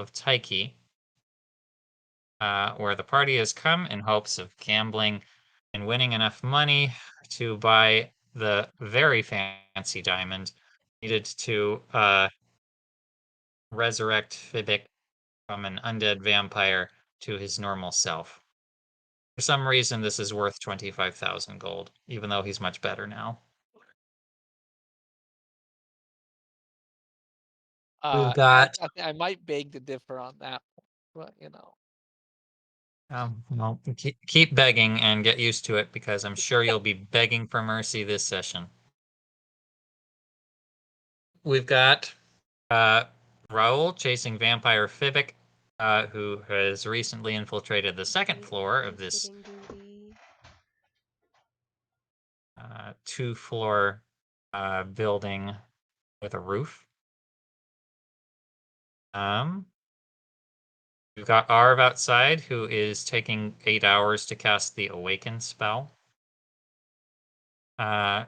of Taiki, where the party has come in hopes of gambling and winning enough money to buy the very fancy diamond needed to resurrect Fibic from an undead vampire to his normal self. For some reason, this is worth 25,000 gold, even though he's much better now. We've got I might beg to differ on that one, but well, keep begging and get used to it because I'm sure you'll be begging for mercy this session. We've got Raoul chasing vampire Fibic, who has recently infiltrated the second floor of this two-floor building with a roof. We've got Arv outside, who is taking 8 hours to cast the Awaken spell on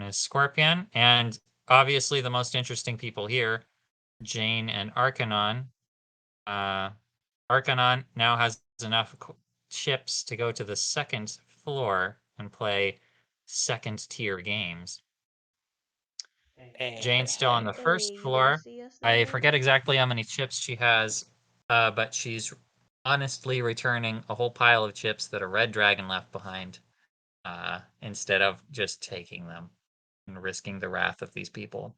his Scorpion. And obviously the most interesting people here, Jane and Arcanon. Arcanon now has enough chips to go to the second floor and play second-tier games. Jane's still on the first Hey, you gonna floor. see us I there? forget exactly how many chips she has, but she's honestly returning a whole pile of chips that a red dragon left behind, instead of just taking them and risking the wrath of these people.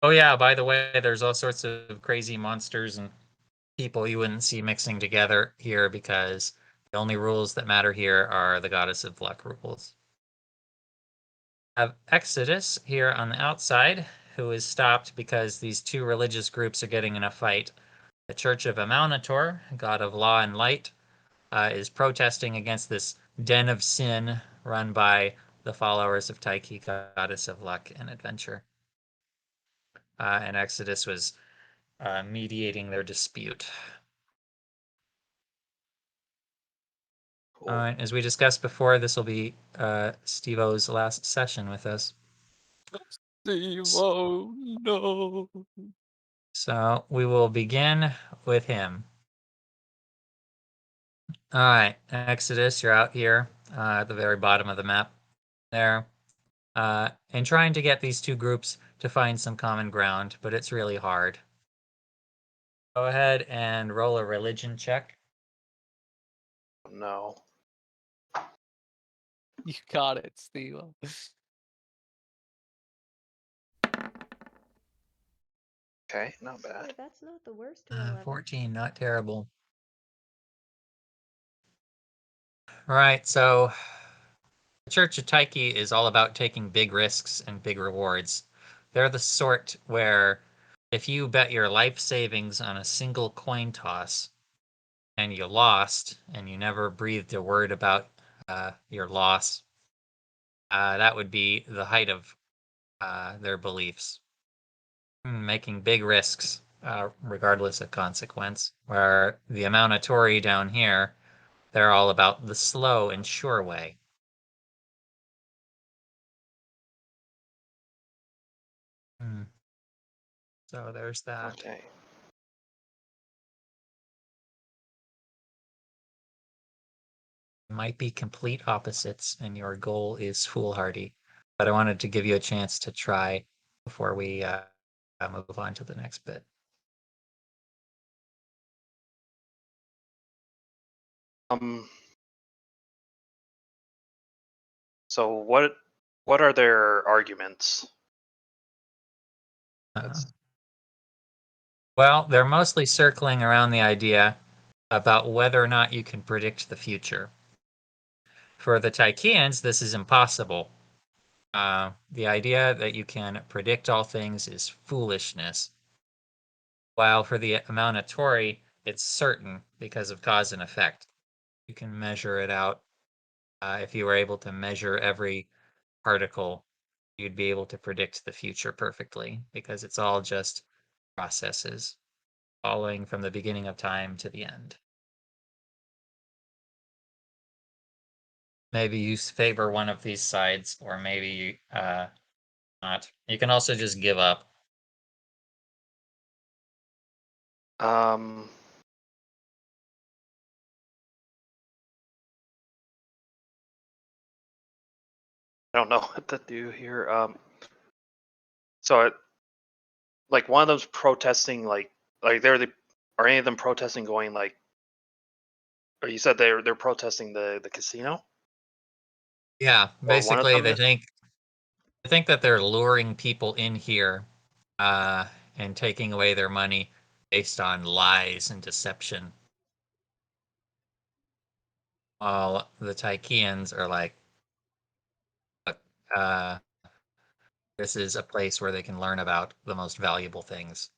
Oh yeah, by the way, there's all sorts of crazy monsters and people you wouldn't see mixing together here because the only rules that matter here are the Goddess of Luck rules. Have Exodus here on the outside, who is stopped because these two religious groups are getting in a fight. The Church of Amalnator, god of law and light, is protesting against this den of sin run by the followers of Taiki, goddess of luck and adventure. And Exodus was mediating their dispute. Cool. As we discussed before, this will be Steve-O's last session with us. Steve-O, no. So we will begin with him. All right, Exodus, you're out here at the very bottom of the map there. And trying to get these two groups to find some common ground, but it's really hard. Go ahead and roll a religion check. No. You got it, Steve. Okay, not Hey, bad. that's not the worst to 11. 14, not terrible. All right, so the Church of Taiki is all about taking big risks and big rewards. They're the sort where if you bet your life savings on a single coin toss and you lost and you never breathed a word about your loss, that would be the height of their beliefs. Making big risks, regardless of consequence. Where the Amalnatori down here, they're all about the slow and sure way. So there's that. Okay. Might be complete opposites, and your goal is foolhardy. But I wanted to give you a chance to try before we move on to the next bit. So what are their arguments? Well, they're mostly circling around the idea about whether or not you can predict the future. For the Tycheans, this is impossible. The idea that you can predict all things is foolishness. While for the Amalnatori, it's certain because of cause and effect. You can measure it out. If you were able to measure every particle, you'd be able to predict the future perfectly because it's all just processes following from the beginning of time to the end. Maybe you favor one of these sides, or maybe not. You can also just give up. I don't know what to do here. So like one of them's protesting, like are any of them protesting going like? Or you said they're protesting the casino, Yeah, or one of basically them? they think that they're luring people in here uh, and taking away their money based on lies and deception. While the Tycheans are like, uh, this is a place where they can learn about the most valuable things,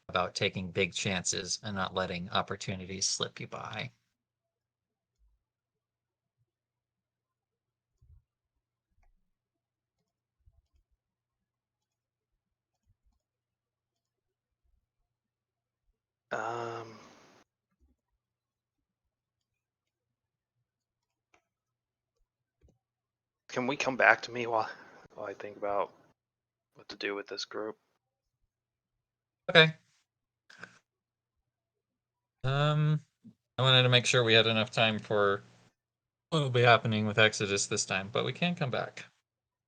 about taking big chances and not letting opportunities slip you by. Um, can we come back to me while I think about what to do with this group? Okay. I wanted to make sure we had enough time for what will be happening with Exodus this time, but we can come back.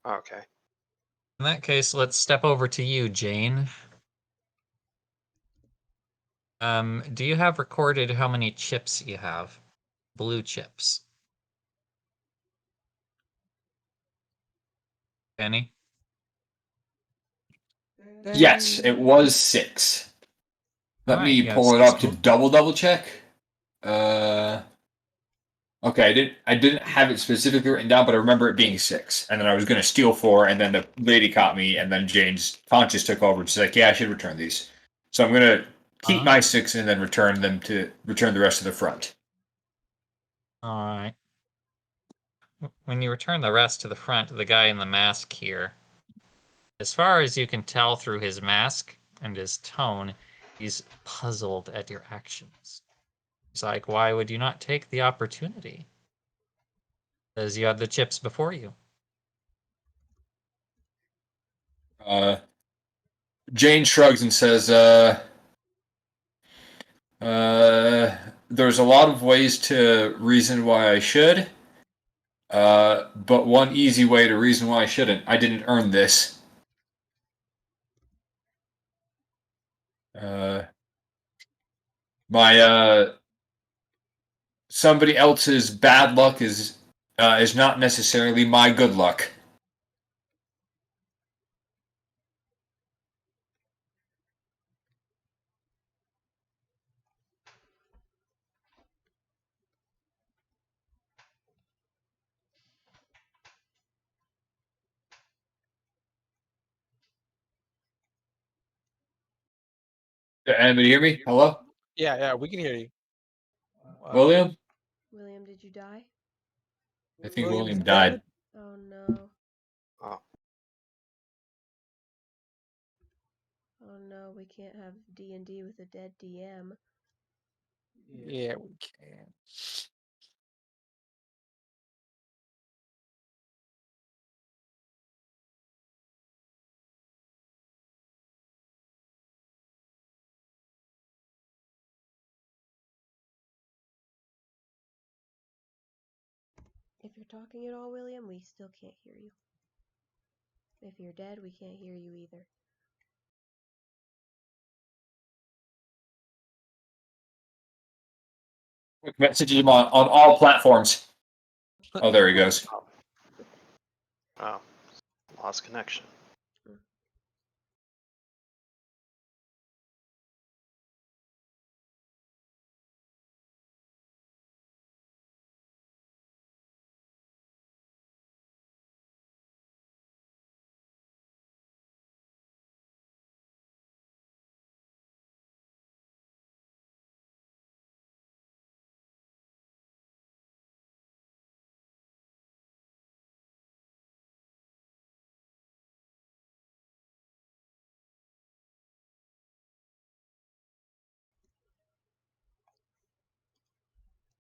Okay. In that case, let's step over to you, Jane. Do you have recorded how many chips you have? Blue chips. Penny? Yes, it was 6. All Let right, me you have pull it 6 up to gold. double check. Okay, I didn't have it specifically written down, but I remember it being 6. And then I was gonna steal 4, and then the lady caught me, and then Jane's conscience took over. And she's like, "Yeah, I should return these." So I'm gonna keep Uh-huh. my 6 and then return the rest to the front. All right. When you return the rest to the front, the guy in the mask here, as far as you can tell through his mask and his tone, he's puzzled at your actions. He's like, why would you not take the opportunity? Because you had the chips before you. Uh, Jane shrugs and says, "There's a lot of ways to reason why I should." But one easy way to reason why I shouldn't. I didn't earn this. Uh, my somebody else's bad luck is not necessarily my good luck. Anybody hear me? Hello, Yeah, we can hear you. William? William, did you die? I think William's William dead. died. Oh no. Oh, Oh no, we can't have D&D with a dead DM. Yeah, we can. If you're talking at all, William, we still can't hear you. If you're dead, we can't hear you either. Quick message him on all platforms. Oh, there he goes. oh, lost connection.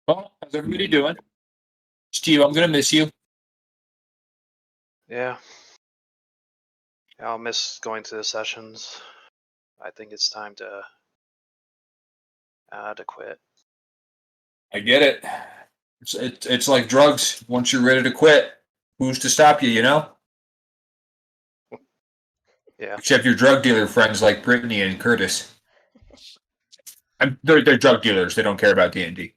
Well, how's everybody doing? Steve, I'm gonna miss you. Yeah. I'll miss going to the sessions. I think it's time to To quit. I get it. It's like drugs. Once you're ready to quit, who's to stop you? You know. Yeah. Except your drug dealer friends like Brittany and Curtis. They're drug dealers. They don't care about D&D.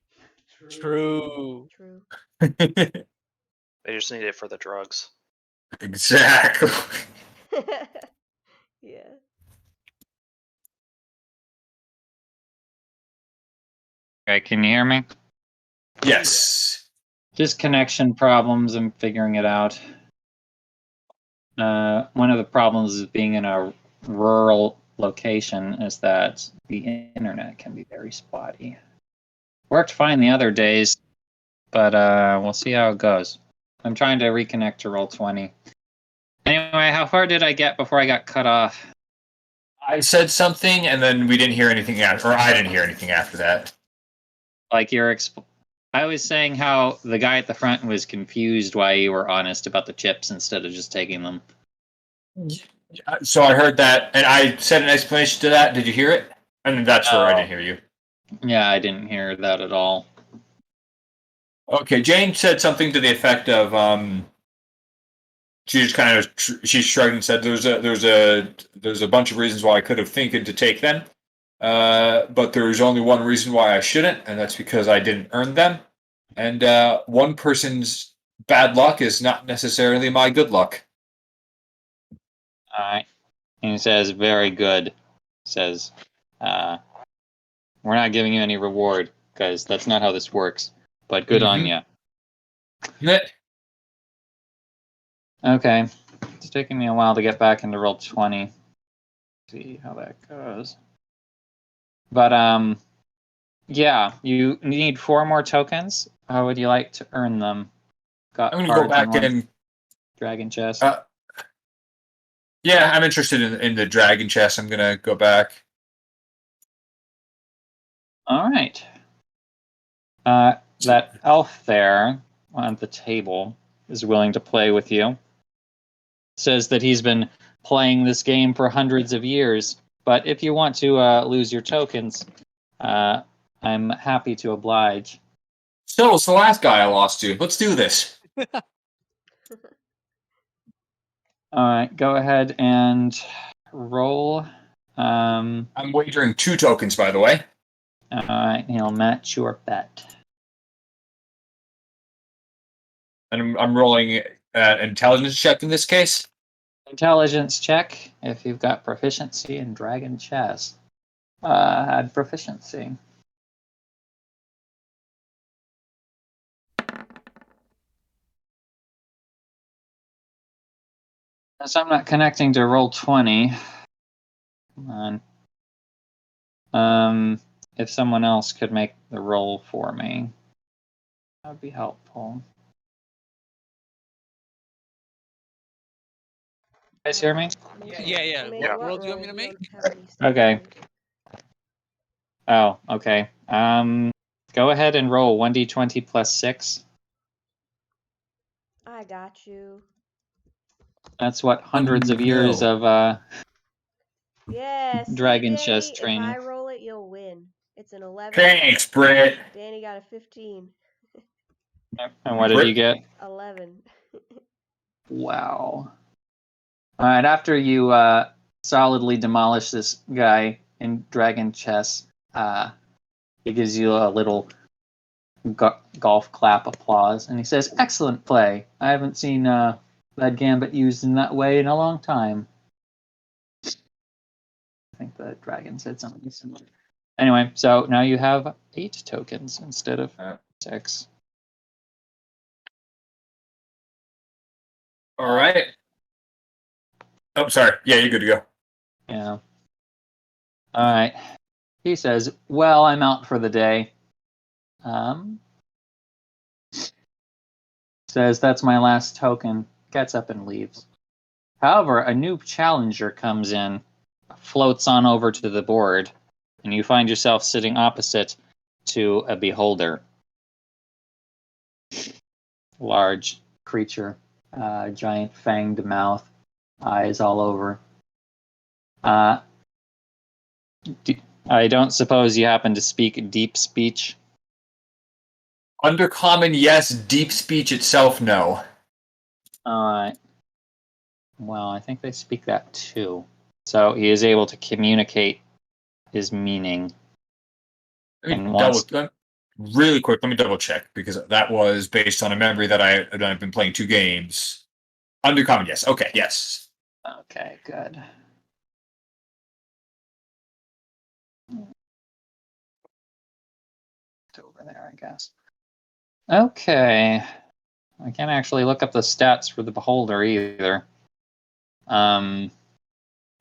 True. True. They just need it for the drugs. Exactly. Yeah. Okay, can you hear me? Yes. Just connection problems. I'm figuring it out. One of the problems of being in a rural location is that the internet can be very spotty. Worked fine the other days, but we'll see how it goes. I'm trying to reconnect to Roll20. Anyway, how far did I get before I got cut off? I said something, and then we didn't hear anything after, or I didn't hear anything after that. Like I was saying how the guy at the front was confused why you were honest about the chips instead of just taking them. So I heard that, and I said an explanation to that. Did you hear it? And that's where I No. didn't hear you. Yeah, I didn't hear that at all. Okay, Jane said something to the effect of, she just kind of she shrugged and said, "There's a bunch of reasons why I could have thinking to take them, but there's only one reason why I shouldn't, and that's because I didn't earn them. And one person's bad luck is not necessarily my good luck." All right. And he says, very good. Says, we're not giving you any reward because that's not how this works. But good on you. Okay. It's taking me a while to get back into Roll20. See how that goes. But yeah, you need 4 more tokens. How would you like to earn them? Got I'm gonna go back and and dragon chest. yeah, I'm interested in the dragon chest. I'm gonna go back. All right. That elf there on the table is willing to play with you. Says that he's been playing this game for hundreds of years, but if you want to lose your tokens, I'm happy to oblige. Still, it's the last guy I lost to. Let's do this. All right, go ahead and roll. I'm wagering 2 tokens, by the way. All right, he'll match your bet. And I'm rolling an intelligence check in this case. Intelligence check if you've got proficiency in dragon chess. Had proficiency. Since I'm not connecting to Roll20, come on. If someone else could make the roll for me, that would be helpful. You guys hear me? Yeah. Make What what roll do you want me to roll? make? You don't have any stuff Okay. to make. Oh, okay. Go ahead and roll 1d20 plus 6. I got you. That's what hundreds of years of Yeah, see, dragon Danny, chess if training. I roll it, you'll win. It's an 11. Thanks, Britt. Danny got a 15. And what did you get? 11. Wow. All right, after you solidly demolish this guy in dragon chess, he gives you a little golf clap applause, and he says, "Excellent play. I haven't seen that gambit used in that way in a long time." I think the dragon said something similar. Anyway, so now you have 8 tokens instead of 6. All right. Oh, sorry. Yeah, you're good to go. Yeah. All right. He says, "Well, I'm out for the day." Says, "That's my last token." Gets up and leaves. However, a new challenger comes in, floats on over to the board, and you find yourself sitting opposite to a beholder. Large creature, giant fanged mouth, eyes all over. I don't suppose you happen to speak deep speech? Undercommon, yes. Deep speech itself, no. Well, I think they speak that too. So he is able to communicate his meaning. And Really quick, let me double check, because that was based on a memory that I've been playing 2 games. Undercommon, yes. Okay, yes. Okay, good. It's over there, I guess. Okay. I can't actually look up the stats for the beholder either.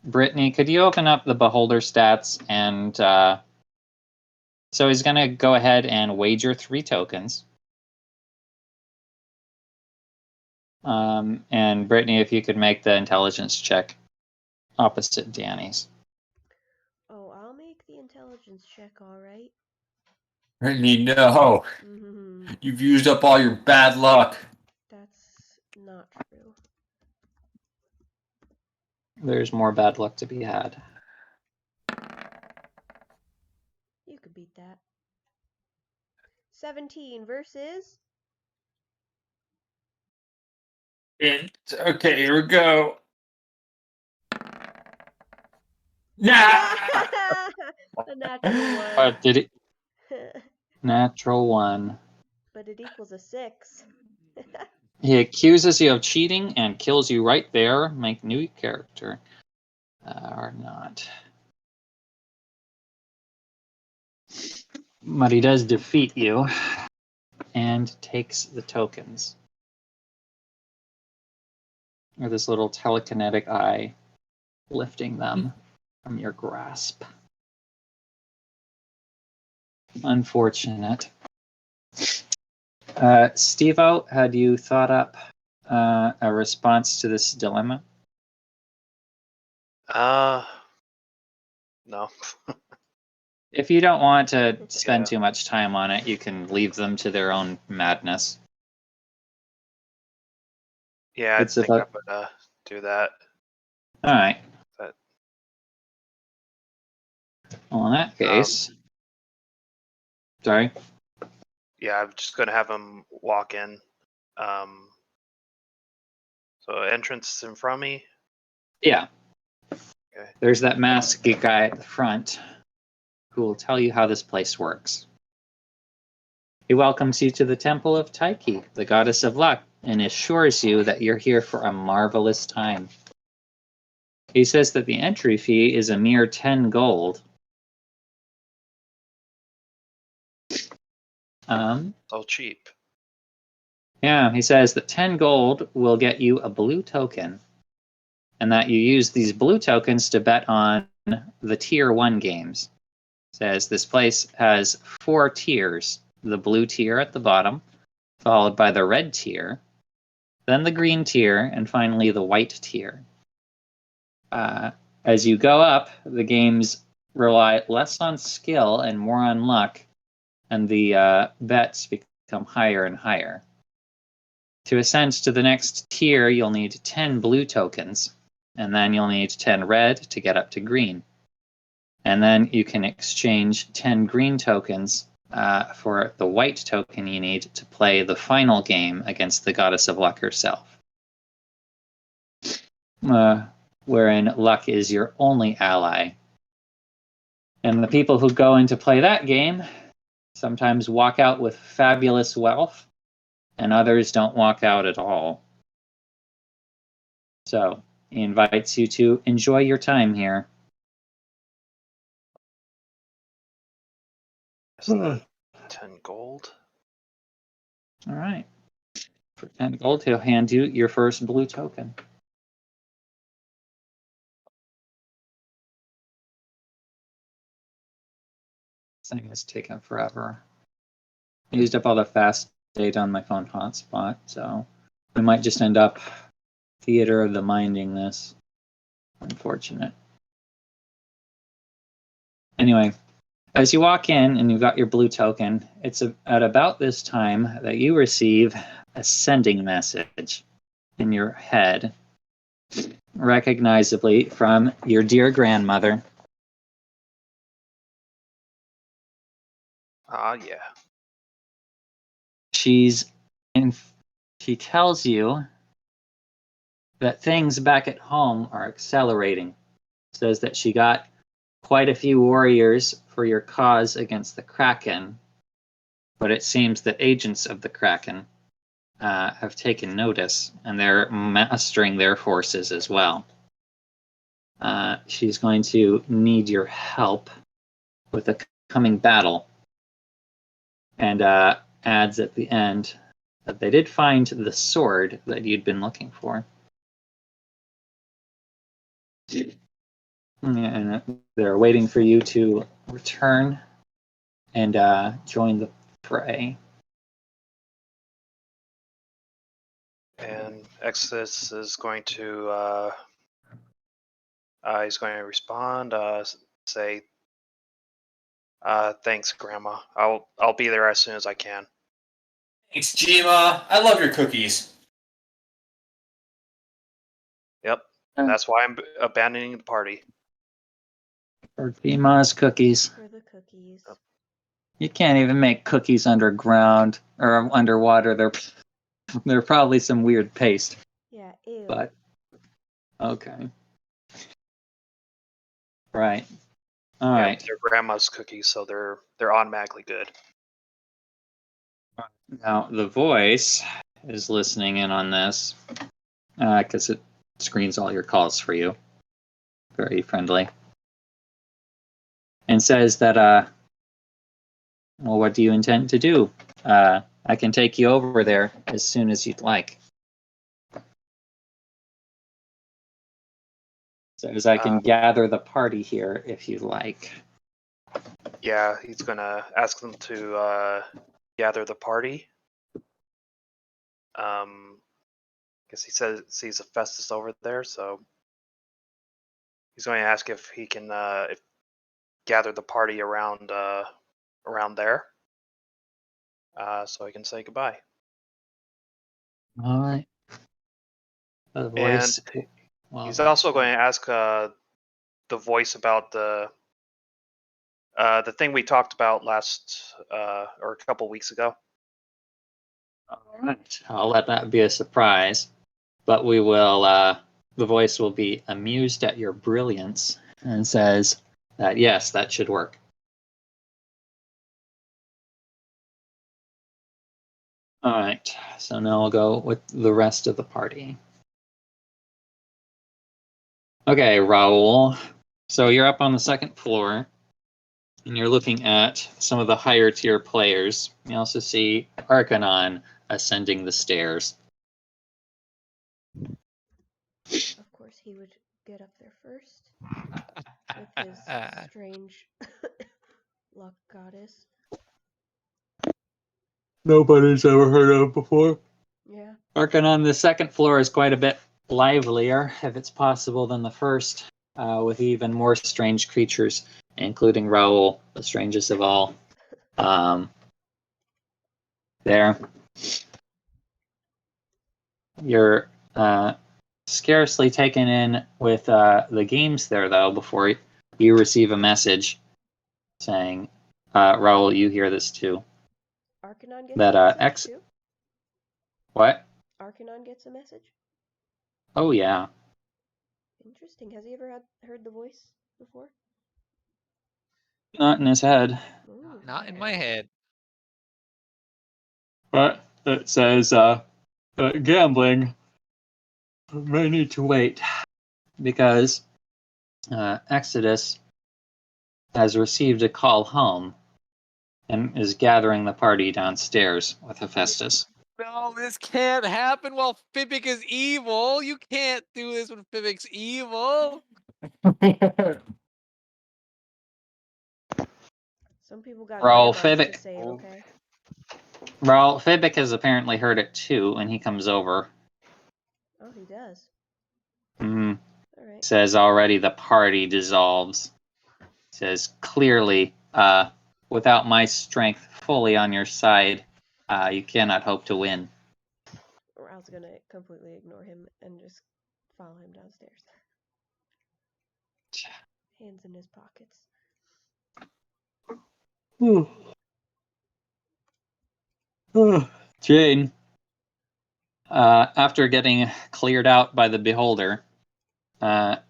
Brittany, could you open up the beholder stats? And so he's going to go ahead and wager 3 tokens. And Brittany, if you could make the intelligence check opposite Danny's. Oh, I'll make the intelligence check, alright. Brittany, no. Mm-hmm. You've used up all your bad luck. That's not true. There's more bad luck to be had. You could beat that. 17 versus... Okay, here we go. Nah! A natural one. Did it? Natural 1. But it equals a 6. He accuses you of cheating and kills you right there. Make new character. Or not. But he does defeat you and takes the tokens. Or this little telekinetic eye lifting them from your grasp. Unfortunate. Steve-O, had you thought up a response to this dilemma? No. If you don't want to spend Yeah. too much time on it, you can leave them to their own madness. Yeah, I It's think I about- would do that. All right. But Well, in that case, sorry. yeah, I'm just gonna have him walk in. So entrance in front of me. Yeah. Okay. There's that masked guy at the front who will tell you how this place works. He welcomes you to the Temple of Tyche, the goddess of luck, and assures you that you're here for a marvelous time. He says that the entry fee is a mere 10 gold. So cheap. Yeah, he says that 10 gold will get you a blue token, and that you use these blue tokens to bet on the tier 1 games. Says this place has 4 tiers. The blue tier at the bottom, followed by the red tier, then the green tier, and finally the white tier. As you go up, the games rely less on skill and more on luck, and the bets become higher and higher. To ascend to the next tier, you'll need 10 blue tokens, and then you'll need 10 red to get up to green. And then you can exchange 10 green tokens for the white token you need to play the final game against the Goddess of Luck herself. Wherein luck is your only ally. And the people who go in to play that game sometimes walk out with fabulous wealth, and others don't walk out at all. So he invites you to enjoy your time here. 10 gold. All right. For 10 gold, he'll hand you your first blue token. This thing is taking forever. I used up all the fast data on my phone hotspot, so we might just end up theater of the minding this. Unfortunate. Anyway, as you walk in and you've got your blue token, it's at about this time that you receive a sending message in your head, recognizably from your dear grandmother. Yeah. She tells you that things back at home are accelerating. Says that she got quite a few warriors for your cause against the Kraken, but it seems that agents of the Kraken have taken notice, and they're mastering their forces as well. She's going to need your help with the coming battle, and adds at the end that they did find the sword that you'd been looking for. And they're waiting for you to return and join the fray. And Exodus is going to he's going to respond, say, "Thanks, Grandma. I'll be there as soon as I can." Thanks, Jima. I love your cookies. Yep. And that's why I'm abandoning the party. For Bima's cookies. For the cookies. Yep. You can't even make cookies underground or underwater. They're probably some weird paste. Yeah, ew. But okay. Right. All Yeah, right. they're Grandma's cookies, so they're automatically good. Now the voice is listening in on this because it screens all your calls for you. Very friendly. And says that, well, what do you intend to do? I can take you over there as soon as you'd like. Says I can gather the party here if you like. Yeah, he's gonna ask them to gather the party. Guess he says sees a Festus over there, so he's going to ask if he can if gather the party around there, so he can say goodbye. All right. The And voice. Well, he's also going to ask the voice about the thing we talked about last or a couple weeks ago. all right. I'll let that be a surprise, but we will. The voice will be amused at your brilliance and says that yes, that should work. All right. So now I'll go with the rest of the party. Okay, Raul. So you're up on the second floor, and you're looking at some of the higher tier players. You also see Arcanon ascending the stairs. Of course, he would get up there first with his strange luck goddess. Nobody's ever heard of before. Yeah. Arcanon, the second floor is quite a bit livelier, if it's possible, than the first, with even more strange creatures, including Raul, the strangest of all. There. You're scarcely taken in with the games there, though, before you receive a message saying, Raul, you hear this too. Arcanon gets That a message too? What? Arcanon gets a message? Oh, yeah. Interesting. Has he ever heard the voice before? Not in his head. Ooh. Not in my head. But it says, gambling may need to wait because Exodus has received a call home and is gathering the party downstairs with Hephaestus. No, this can't happen while Fibic is evil. You can't do this when Fibic's evil. Some people got Raul earbuds Fibic. to say it, okay? Raul Fibic has apparently heard it too, and he comes over. Oh, he does. Mm-hmm. All right. Says already the party dissolves. Says clearly, without my strength fully on your side, you cannot hope to win. Raul's gonna completely ignore him and just follow him downstairs. Hands in his pockets. Jane, after getting cleared out by the beholder,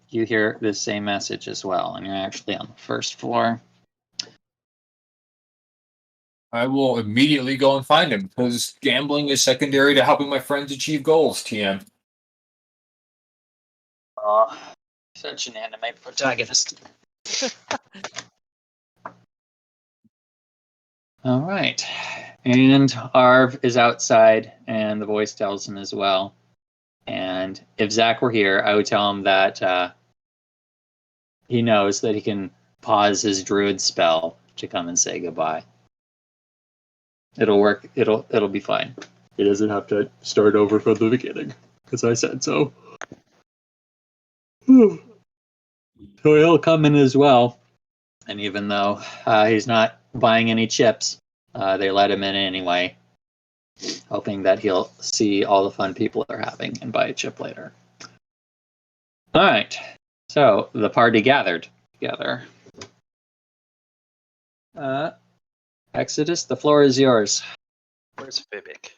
you hear this same message as well, and you're actually on the first floor. I will immediately go and find him because gambling is secondary to helping my friends achieve goals. TM. Oh, such an anime protagonist. All right. And Arv is outside, and the voice tells him as well. And if Zach were here, I would tell him that he knows that he can pause his druid spell to come and say goodbye. It'll work. It'll be fine. He doesn't have to start over from the beginning because I said so. So he'll come in as well. And even though he's not buying any chips, they let him in anyway, hoping that he'll see all the fun people are having and buy a chip later. All right. So the party gathered together. Exodus, the floor is yours. Where's Fibic?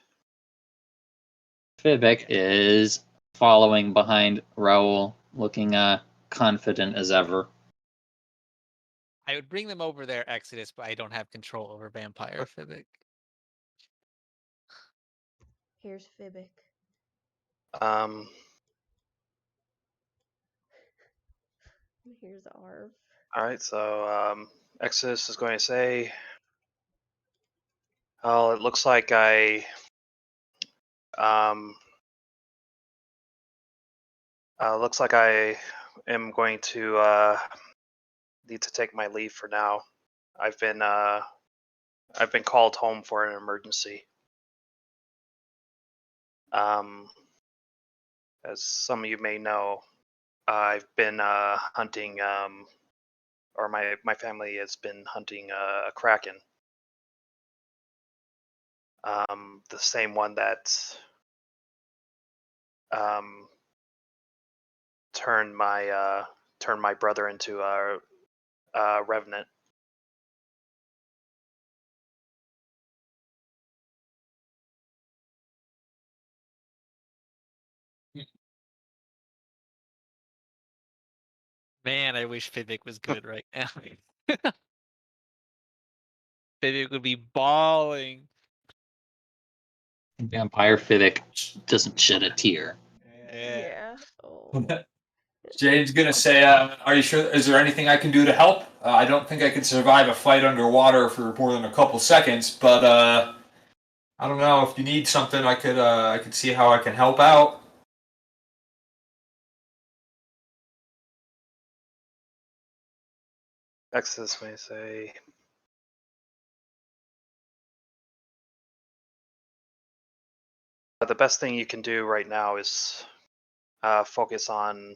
Fibik is following behind Raoul, looking confident as ever. I would bring them over there, Exodus, but I don't have control over Vampire Fibic. Here's Fibic. Here's Arv. All right, so Exodus is going to say, "Oh, it looks like I am going to need to take my leave for now. I've been called home for an emergency. As some of you may know, I've been hunting, or my family has been hunting a kraken. The same one that turned my brother into a revenant." Man, I wish Fibic was good right now. Fibic would be bawling. Vampire Fibik doesn't shed a tear. Yeah. Oh. Jane's gonna say, "Are you sure? Is there anything I can do to help? I don't think I could survive a fight underwater for more than a couple seconds, but I don't know if you need something. I could see how I can help out." Exodus may say, "The best thing you can do right now is focus on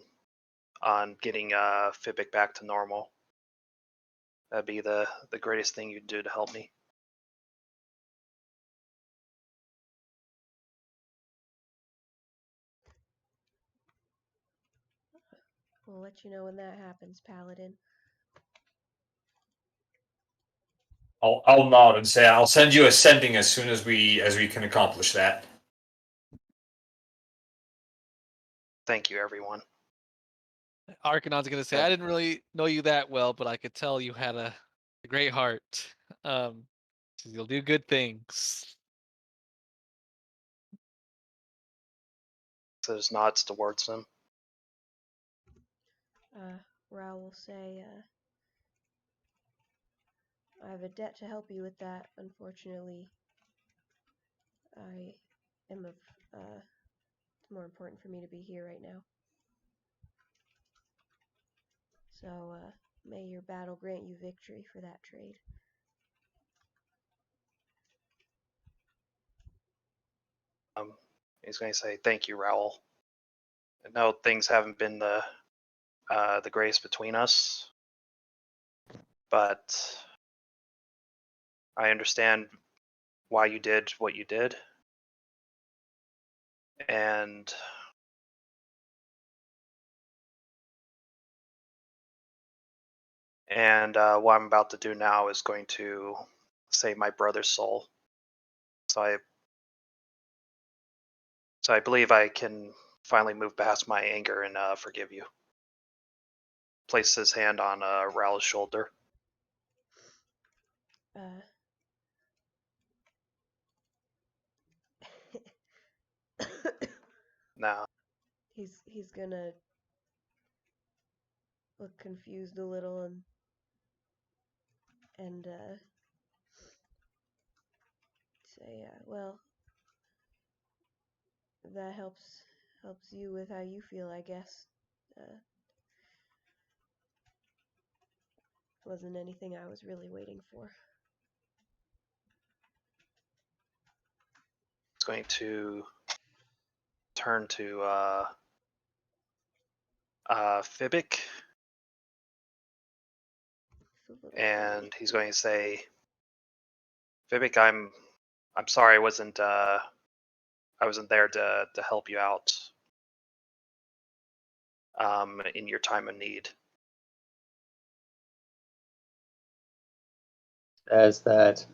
getting Fibic back to normal. That'd be the greatest thing you'd do to help me." We'll let you know when that happens, Paladin. I'll nod and say, "I'll send you a sending as soon as we can accomplish that." Thank you, everyone. Arcanon's gonna say, I didn't really know you that well, but I could tell you had a great heart. You'll do good things. Exodus nods towards them. Ra will say, I have a debt to help you with that. Unfortunately, I am of, it's more important for me to be here right now. So, may your battle grant you victory for that trade. He's going to say, "Thank you, Raoul. I know things haven't been the greatest between us, but I understand why you did what you did, and what I'm about to do now is going to save my brother's soul. So I believe I can finally move past my anger and forgive you. Place his hand on Raul's shoulder. Uh, Now, he's gonna look confused a little and say, well, that helps you with how you feel, I guess. Wasn't anything I was really waiting for. it's going to turn to Fibic, and he's going to say, "Fibic, I'm sorry I wasn't there to help you out in your time of need." Says that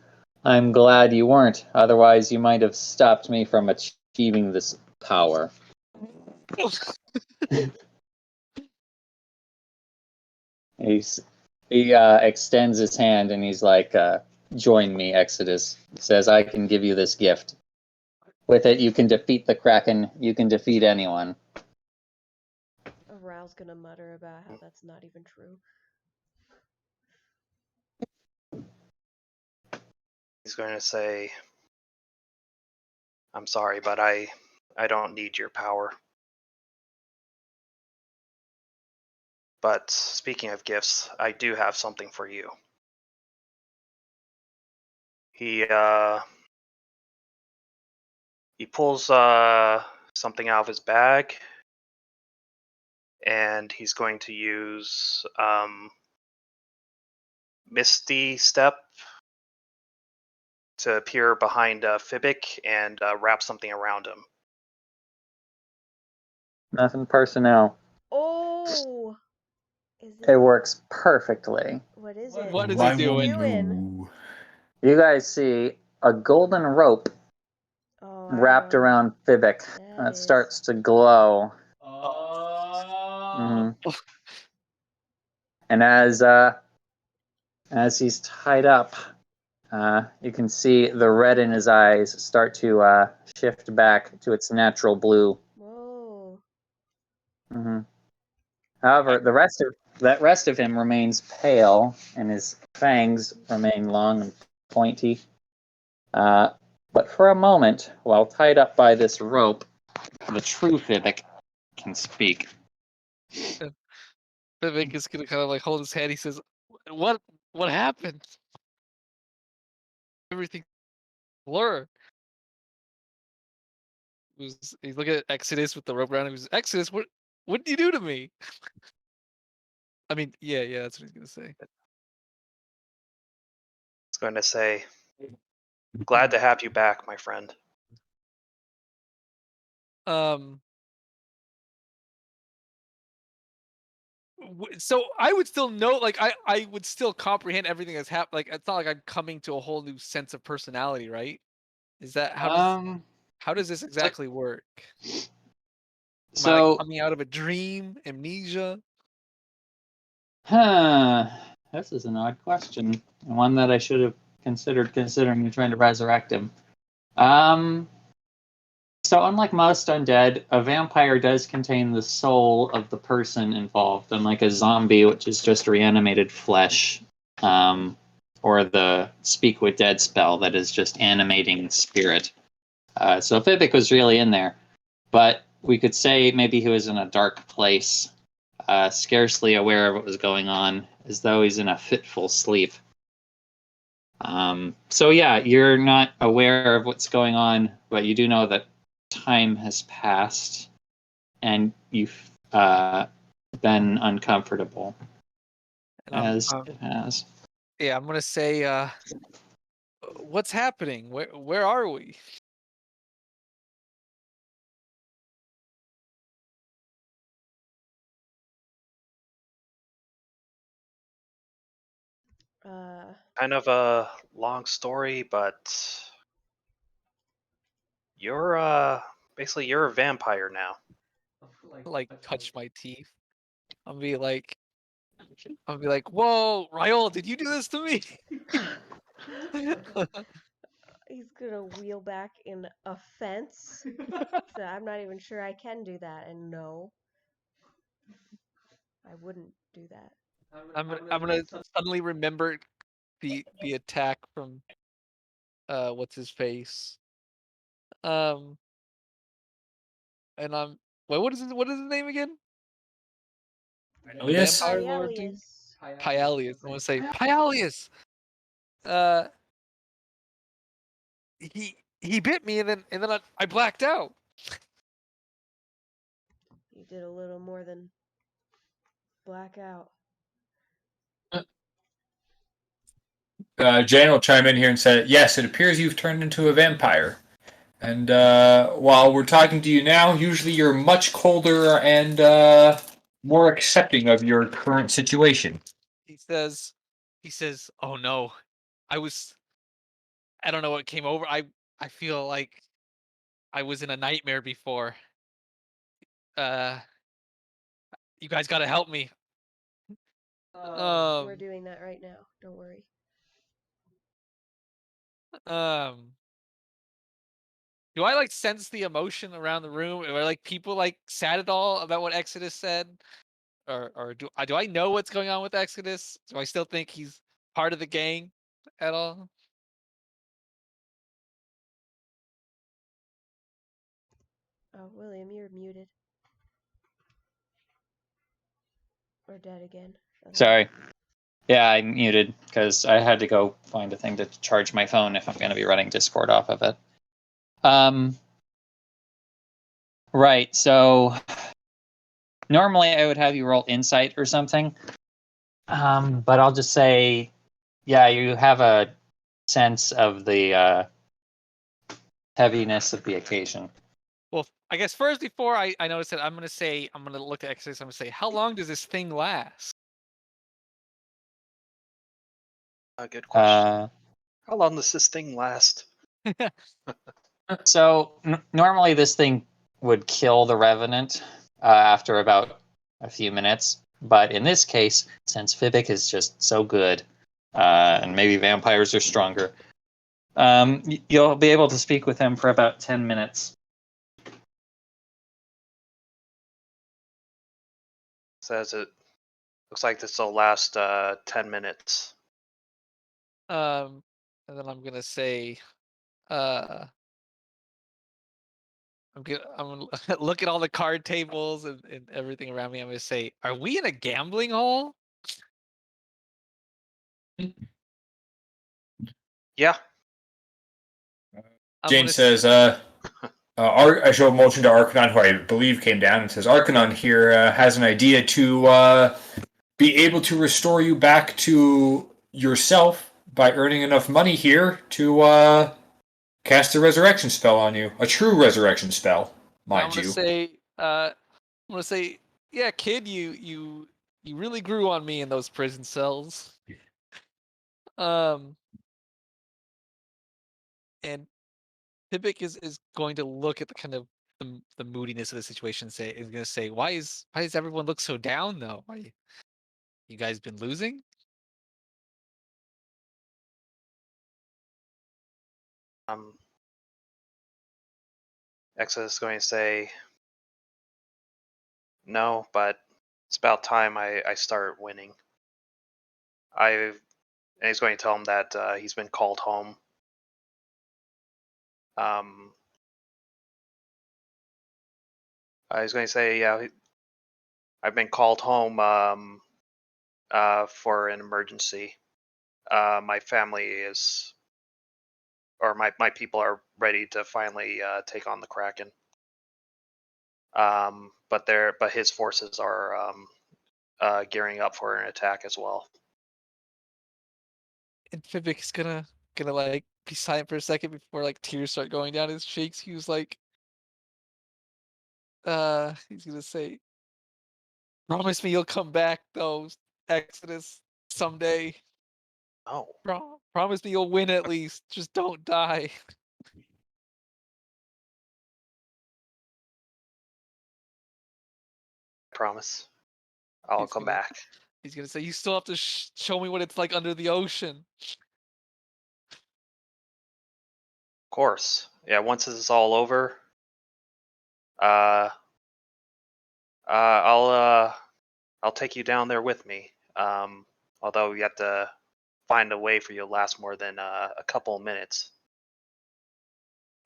I'm glad you weren't, otherwise you might have stopped me from achieving this power. He extends his hand and he's like, join me, Exodus. He says, I can give you this gift. With it, you can defeat the Kraken, you can defeat anyone. Raul's gonna mutter about how that's not even true. He's going to say, "I'm sorry, but I don't need your power. But speaking of gifts, I do have something for you." He pulls something out of his bag, and he's going to use Misty Step to appear behind Fibic and wrap something around him. Nothing personnel. Oh! Is It works perfectly. What is it? What is What's he doing? You guys see a golden rope Oh, wrapped I know. around Fibic. That It is. starts to glow. Oh. And as he's tied up, you can see the red in his eyes start to shift back to its natural blue. Whoa. hmm However, the rest of him remains pale, and his fangs remain long and pointy. But for a moment, while tied up by this rope, the true Fibic can speak. Vivek is gonna kind of like hold his head. He says, "What happened? Everything blur." He's looking at Exodus with the rope around him. He goes, "Exodus, what did you do to me?" I mean, yeah, that's what he's gonna say. It's going to say, "Glad to have you back, my friend." Um. So I would still know, like I would still comprehend everything that's happened. Like it's not like I'm coming to a whole new sense of personality, right? Is that how does this exactly work? Am I like So, coming out of a dream, amnesia? this is an odd question, and one that I should have considered considering trying to resurrect him. So unlike most undead, a vampire does contain the soul of the person involved, unlike a zombie, which is just reanimated flesh, or the Speak with Dead spell that is just animating spirit. So Fibic was really in there, but we could say maybe he was in a dark place, scarcely aware of what was going on, as though he's in a fitful sleep. So yeah, you're not aware of what's going on, but you do know that time has passed and you've been uncomfortable, And as it has. yeah, I'm gonna say, what's happening? Where are we? Uh, Kind of a long story, but You're basically you're a vampire now. Like touch my teeth. I'll be like, whoa, Raul, did you do this to me? He's gonna wheel back in offense. So I'm not even sure I can do that, and no, I wouldn't do that. I'm gonna suddenly remember the attack from what's his face. And I'm what is his name again? The Yes. vampire lord dude? Pyalius. Pyalius. I want to say Pyalius. Uh, he bit me and then I blacked out. You did a little more than black out. Jane will chime in here and say, yes, it appears you've turned into a vampire. And while we're talking to you now, usually you're much colder and more accepting of your current situation. He says, oh no, I don't know what came over. I feel like I was in a nightmare before. You guys gotta help me. We're doing that right now. Don't worry. Do I like sense the emotion around the room? Are like people like sad at all about what Exodus said, or do I know what's going on with Exodus? Do I still think he's part of the gang at all? Oh, William, you're muted. Or dead again. Sorry. Yeah, I muted because I had to go find a thing to charge my phone if I'm going to be running Discord off of it. Right, so normally I would have you roll insight or something. But I'll just say, yeah, you have a sense of the heaviness of the occasion. Well, I guess first before I notice it, I'm gonna look at Exodus. I'm gonna say, how long does this thing last? A good question. How long does this thing last? So normally this thing would kill the Revenant after about a few minutes. But in this case, since Fibic is just so good, and maybe vampires are stronger, you'll be able to speak with him for about 10 minutes. Says it looks like this will last 10 minutes. And then I'm gonna say, I'm gonna look at all the card tables and everything around me. I'm gonna say, are we in a gambling hall? Yeah. Jane says, I show a motion to Arcanon, who I believe came down, and says, Arcanon here has an idea to be able to restore you back to yourself by earning enough money here to cast a resurrection spell on you. A true resurrection spell, mind you. I'm gonna say, yeah, kid, you really grew on me in those prison cells. And Pibic is going to look at the kind of the moodiness of the situation. Is gonna say, why does everyone look so down though? Why you guys been losing? Exodus is going to say, no, but it's about time I start winning. And he's going to tell him that he's been called home. He's going to say, yeah, I've been called home for an emergency. My family is, or my people are ready to finally take on the Kraken. But his forces are gearing up for an attack as well. And Fibic is gonna like be silent for a second before like tears start going down his cheeks. He was like, he's gonna say, promise me you'll come back though, Exodus, someday. Oh. Promise me you'll win at least. Just don't die. promise. I'll He's come gonna- back. He's gonna say, "You still have to show me what it's like under the ocean." Of course. Yeah, once this is all over, uh, I'll take you down there with me. Although you have to find a way for you to last more than a couple of minutes.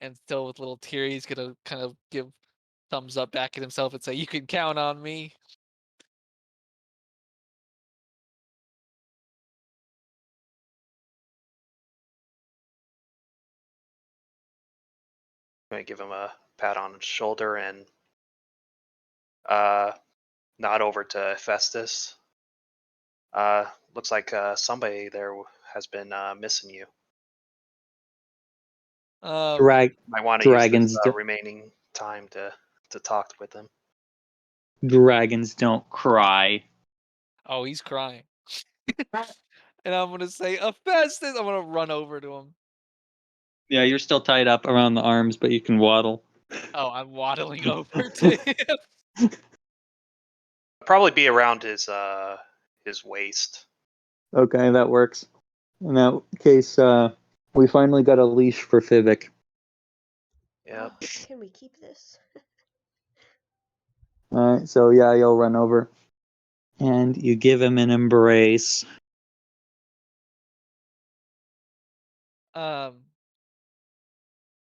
And still with little tear, he's gonna kind of give thumbs up back at himself and say, "You can count on me." I'm gonna give him a pat on the shoulder and uh, nod over to Festus. Looks like somebody there has been missing you. Drag Might want to use this dragons. remaining time to talk with him. Dragons don't cry. Oh, he's crying. And I'm gonna say, "Festus!" I'm gonna run over to him. Yeah, you're still tied up around the arms, but you can waddle. Oh, I'm waddling over to him. Probably be around his waist. Okay, that works. In that case, we finally got a leash for Fivik. Yep. Can we keep this? Alright, so yeah, you'll run over. And you give him an embrace.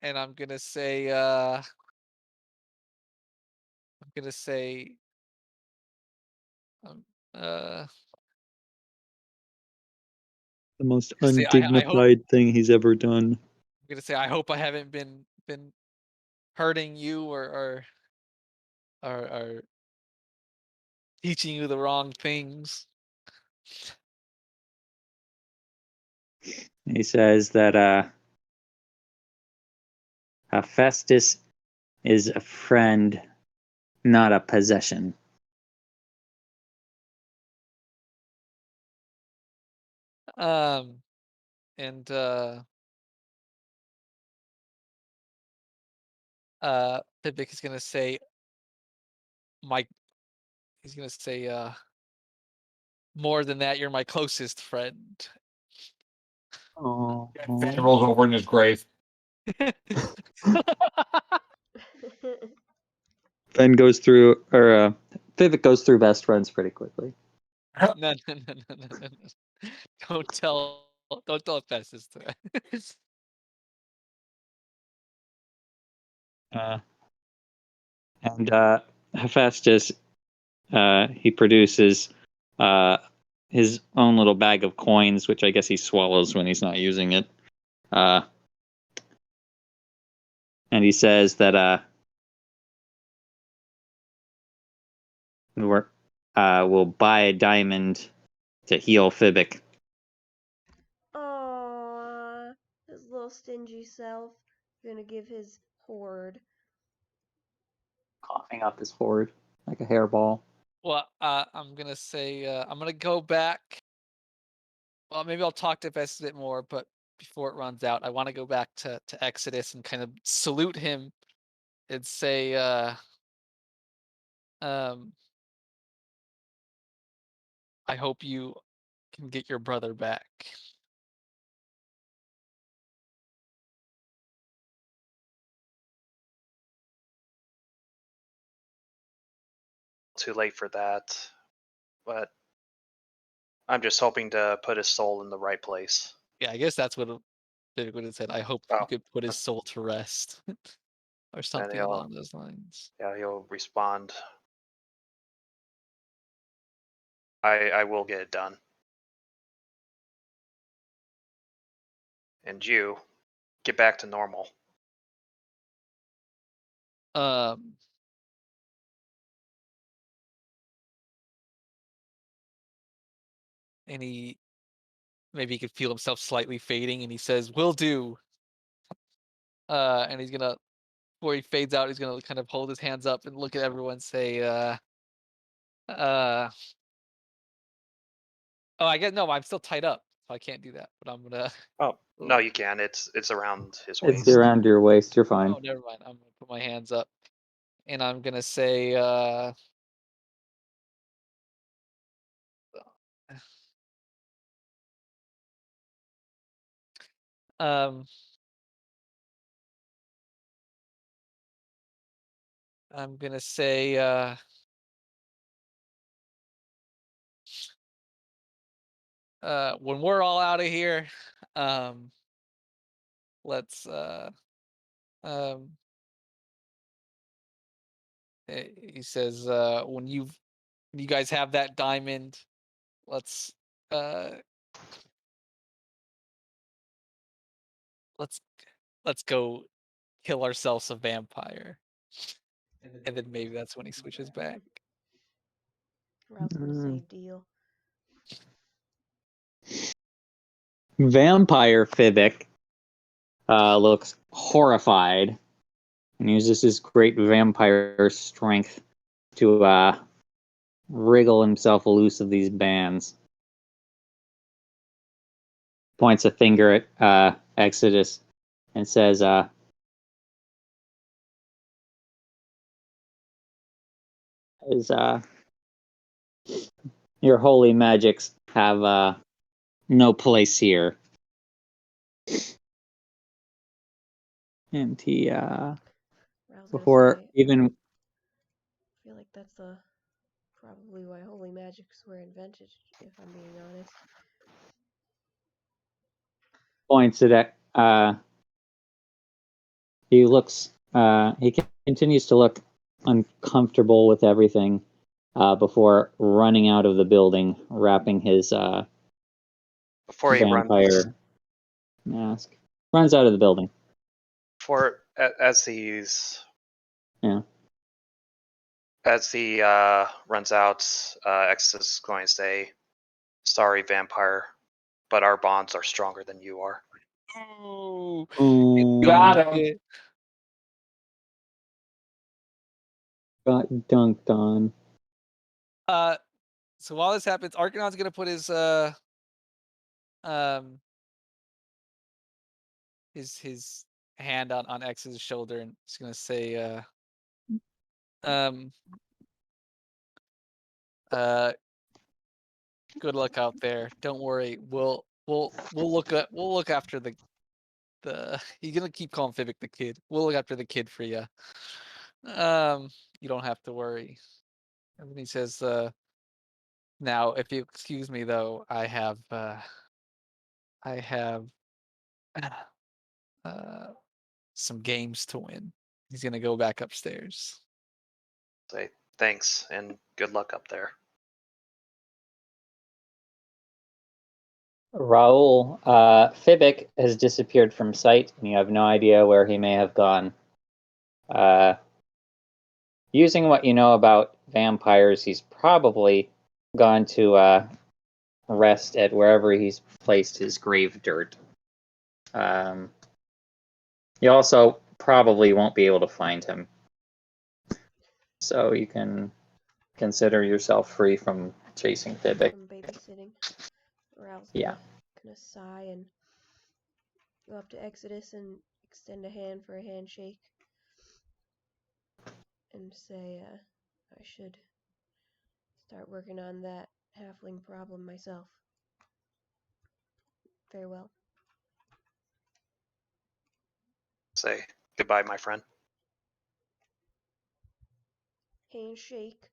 And I'm gonna say, um, uh, The most say, I hope. undignified thing he's ever done. I'm gonna say, I hope I haven't been hurting you or teaching you the wrong things. He says that Festus is a friend, not a possession. And Pipik is gonna say, he's gonna say, more than that, you're my closest friend. Oh. Fan rolls over in his grave. Fen goes through, or Fivik goes through best friends pretty quickly. No. Don't tell Festus to that. And Hephaestus, he produces his own little bag of coins, which I guess he swallows when he's not using it. And he says that we'll buy a diamond to heal Fivik. Aww, his little stingy self. Gonna give his hoard. Coughing up his hoard like a hairball. Well, I'm gonna say, I'm gonna go back. Well, maybe I'll talk to Festus a bit more, but before it runs out, I want to go back to Exodus and kind of salute him and say, um, I hope you can get your brother back. Too late for that, but I'm just hoping to put his soul in the right place. Yeah, I guess that's what David would have said. I hope you Oh, could put his soul to rest, or and something along those lines. he'll respond. I will get it done. And you get back to normal. Um, and maybe he could feel himself slightly fading, and he says, "Will do." And he's gonna, before he fades out, he's gonna kind of hold his hands up and look at everyone and say, uh, oh, I guess no, I'm still tied up, so I can't do that. But I'm gonna. Oh no, you can. It's around his It's waist. around your waist. You're fine. Oh, never mind. I'm gonna put my hands up, and I'm gonna say, Um, I'm gonna say when we're all out of here, um, let's um he says when you guys have that diamond, let's uh let's let's go kill ourselves a vampire. And then maybe that's when he switches back. Or I was gonna say deal. Vampire Fibbick looks horrified and uses his great vampire strength to wriggle himself loose of these bands. Points a finger at Exodus and says, your holy magics have no place here. And he, before even... I feel like that's probably why holy magics were invented, if I'm being honest. Points at he looks he continues to look uncomfortable with everything before running out of the building, wrapping his Before he vampire mask. Runs out of the building. As he's Yeah. As he runs out, X is going to say, "Sorry, vampire, but our bonds are stronger than you are." Ooh, Got him. it. Got dunked on. So while this happens, Arcanon's gonna put his his hand on X's shoulder and he's gonna say good luck out there. Don't worry. We'll look after the he's gonna keep calling Fibbick the kid. We'll look after the kid for you. You don't have to worry. And then he says, now if you excuse me though, I have some games to win. He's gonna go back upstairs. Say thanks and good luck up there. Raoul, Fibbick has disappeared from sight, and you have no idea where he may have gone. Using what you know about vampires, he's probably gone to rest at wherever he's placed his grave dirt. You also probably won't be able to find him. So you can consider yourself free from chasing Fibbick. From babysitting. Ralph's Yeah. gonna sigh and go up to Exodus and extend a hand for a handshake. And say, I should start working on that halfling problem myself. Farewell. Say goodbye, my friend. Handshake.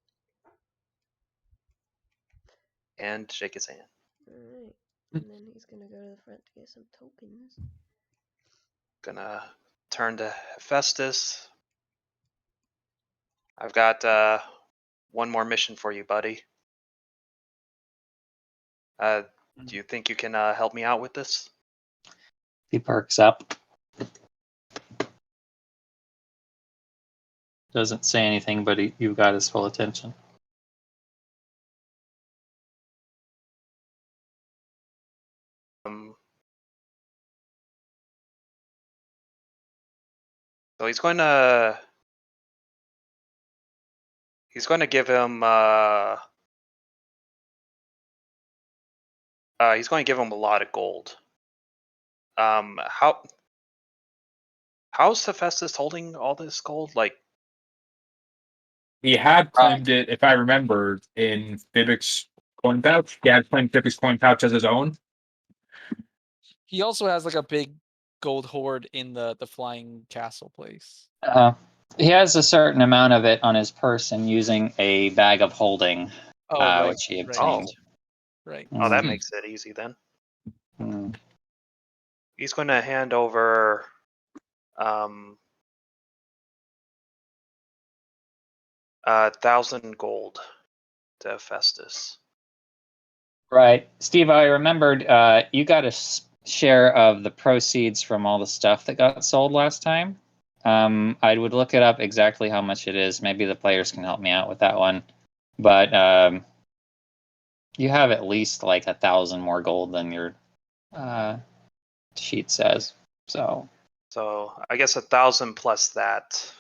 And shake his hand. Alright. And then he's gonna go to the front to get some tokens. Gonna turn to Festus. I've got one more mission for you, buddy. Do you think you can help me out with this? He perks up. Doesn't say anything, but you've got his full attention. So he's going to give him he's going to give him a lot of gold. How's Hephaestus holding all this gold? Like, he had claimed it, if I remember, in Fibbick's coin pouch. He had claimed Fibbick's coin pouch as his own. He also has like a big gold hoard in the flying castle place? He has a certain amount of it on his person using a bag of holding, Oh, right, which he right. obtained. Right. Oh, that Mm. makes it easy then. Mm. He's going to hand over 1,000 gold to Festus. Right, Steve. I remembered you got a share of the proceeds from all the stuff that got sold last time. I would look it up exactly how much it is. Maybe the players can help me out with that one. But you have at least like 1,000 more gold than your sheet says. So I guess 1,000 plus that.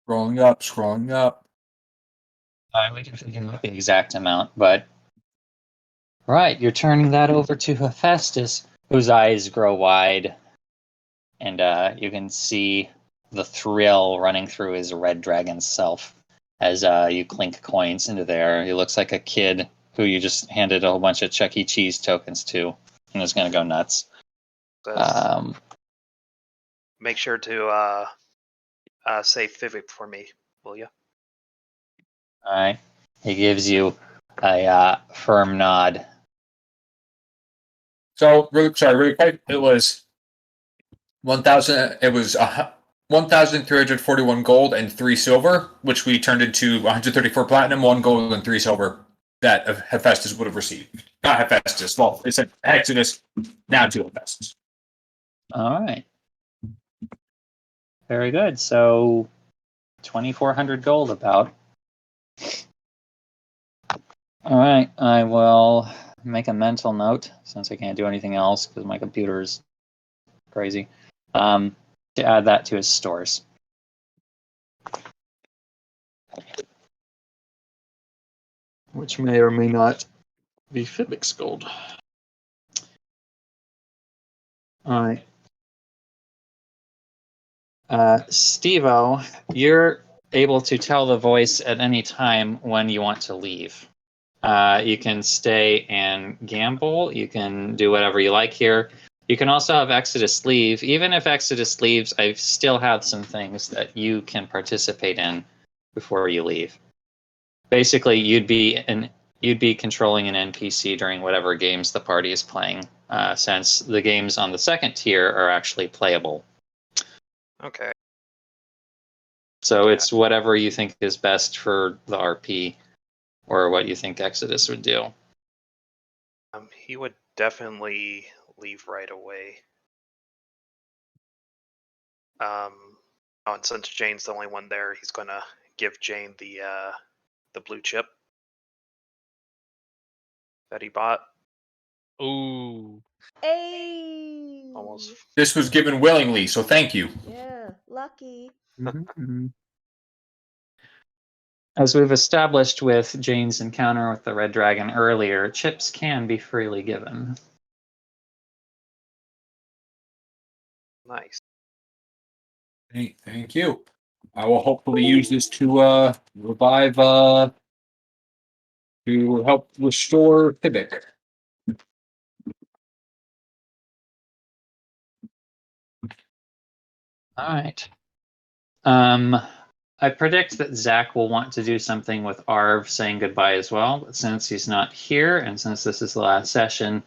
Scrolling up. we can figure out the exact amount, but right, you're turning that over to Hephaestus, whose eyes grow wide, and you can see the thrill running through his red dragon self as you clink coins into there. He looks like a kid who you just handed a whole bunch of Chuck E. Cheese tokens to, and is going to go nuts. Make sure to say Fivic for me, will you? All right, he gives you a firm nod. So, really quick. It was 1,000. It was 1,341 gold and 3 silver, which we turned into 134 platinum, 1 gold and 3 silver that Hephaestus would have received. Not Hephaestus. Well, it said Exodus. Now to Hephaestus. All right, very good. So 2,400 gold about. All right, I will make a mental note since I can't do anything else because my computer is crazy. To add that to his stores. Which may or may not be Fibix gold. All right. Steve-O, you're able to tell the voice at any time when you want to leave. You can stay and gamble. You can do whatever you like here. You can also have Exodus leave. Even if Exodus leaves, I still have some things that you can participate in before you leave. Basically, you'd be controlling an NPC during whatever games the party is playing, since the games on the second tier are actually playable. Okay. So it's whatever you think is best for the RP, or what you think Exodus would do. He would definitely leave right away. And since Jane's the only one there, he's gonna give Jane the blue chip that he bought. Ooh. Hey. Almost. This was given willingly, so thank you. Yeah, lucky. As we've established with Jane's encounter with the Red Dragon earlier, chips can be freely given. Nice. Thank you. I will hopefully use this to revive, to help restore Fibic. All right. I predict that Zach will want to do something with Arv saying goodbye as well, but since he's not here and since this is the last session,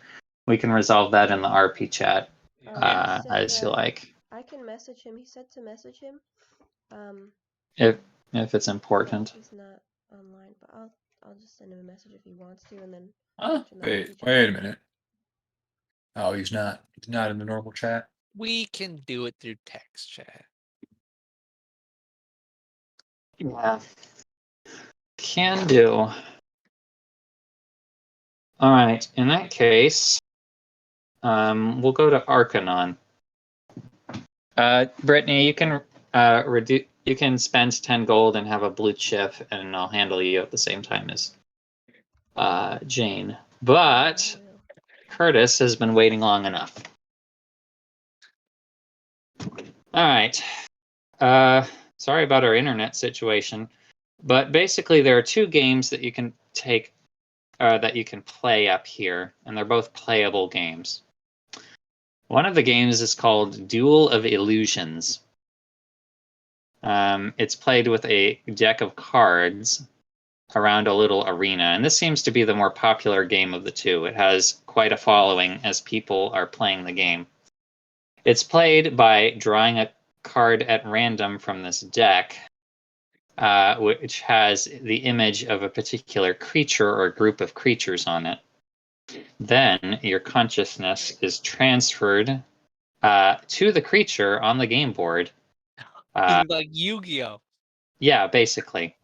we can resolve that in the RP chat as you like. I can message him. He said to message him. If it's important. He's not online, but I'll just send him a message if he wants to, and then. Wait a minute. Oh, he's not in the normal chat. We can do it through text chat. Yeah. Can do. All right. In that case, we'll go to Arcanon. Brittany, you can reduce. You can spend 10 gold and have a blue chip, and I'll handle you at the same time as Jane. But Curtis has been waiting long enough. All right. Sorry about our internet situation, but basically there are two games that you can take that you can play up here, and they're both playable games. One of the games is called Duel of Illusions. It's played with a deck of cards around a little arena, and this seems to be the more popular game of the two. It has quite a following as people are playing the game. It's played by drawing a card at random from this deck, which has the image of a particular creature or group of creatures on it. Then your consciousness is transferred to the creature on the game board. Like Yu-Gi-Oh! Yeah, basically.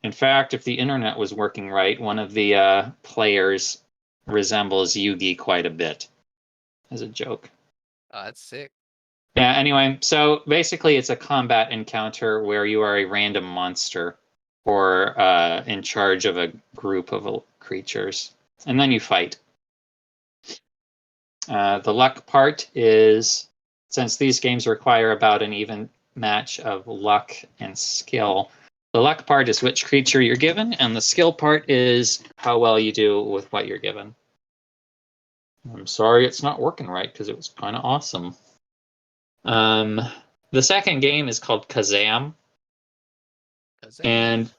In fact, if the internet was working right, one of the players resembles Yugi quite a bit, as a joke. Oh, that's sick. Yeah, anyway, so basically it's a combat encounter where you are a random monster or in charge of a group of creatures, and then you fight. The luck part is, since these games require about an even match of luck and skill, the luck part is which creature you're given, and the skill part is how well you do with what you're given. I'm sorry it's not working right because it was kind of awesome. The second game is called Kazam. And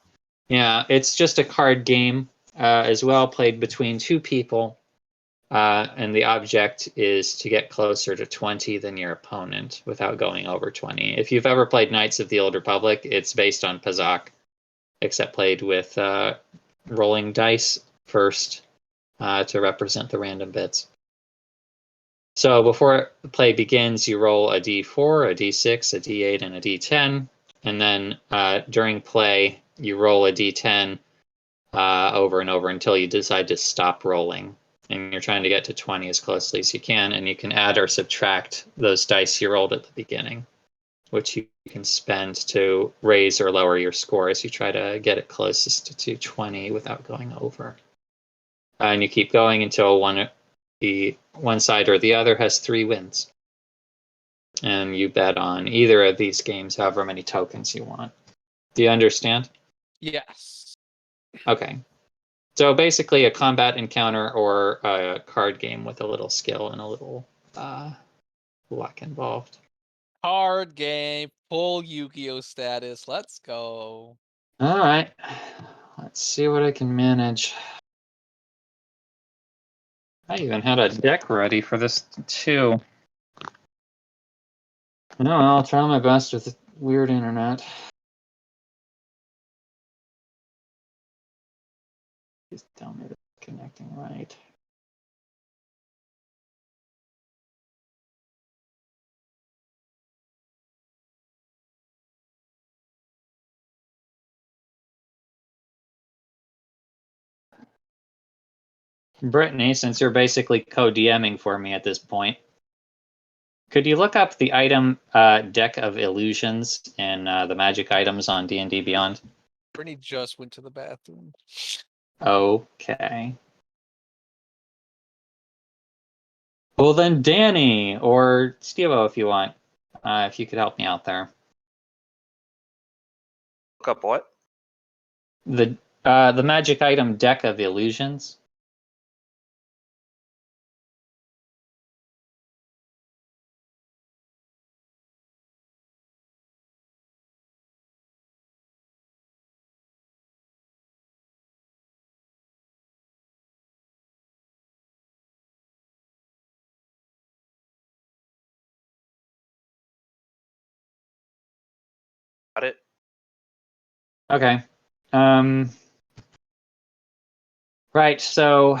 yeah, it's just a card game as well, played between two people. And the object is to get closer to 20 than your opponent without going over 20. If you've ever played Knights of the Old Republic, it's based on Pazak, except played with rolling dice first to represent the random bits. So before the play begins, you roll a d4, a d6, a d8, and a d10. And then during play, you roll a d10 over and over until you decide to stop rolling. And you're trying to get to 20 as closely as you can. And you can add or subtract those dice you rolled at the beginning, which you can spend to raise or lower your score as you try to get it closest to 20 without going over. And you keep going until one side or the other has 3 wins. And you bet on either of these games however many tokens you want. Do you understand? Yes. Okay. So basically a combat encounter or a card game with a little skill and a little luck involved. Card game, full Yu-Gi-Oh! Status. Let's go. All right. Let's see what I can manage. I even had a deck ready for this too. No, I'll try my best with the weird internet. Please tell me it's connecting right. Brittany, since you're basically co-DMing for me at this point, could you look up the item deck of illusions in the magic items on D&D Beyond? Brittany just went to the bathroom. Okay. Well then, Danny or Stevo, if you want, if you could help me out there. Look up what? The magic item deck of illusions. Got it? Okay. Right, so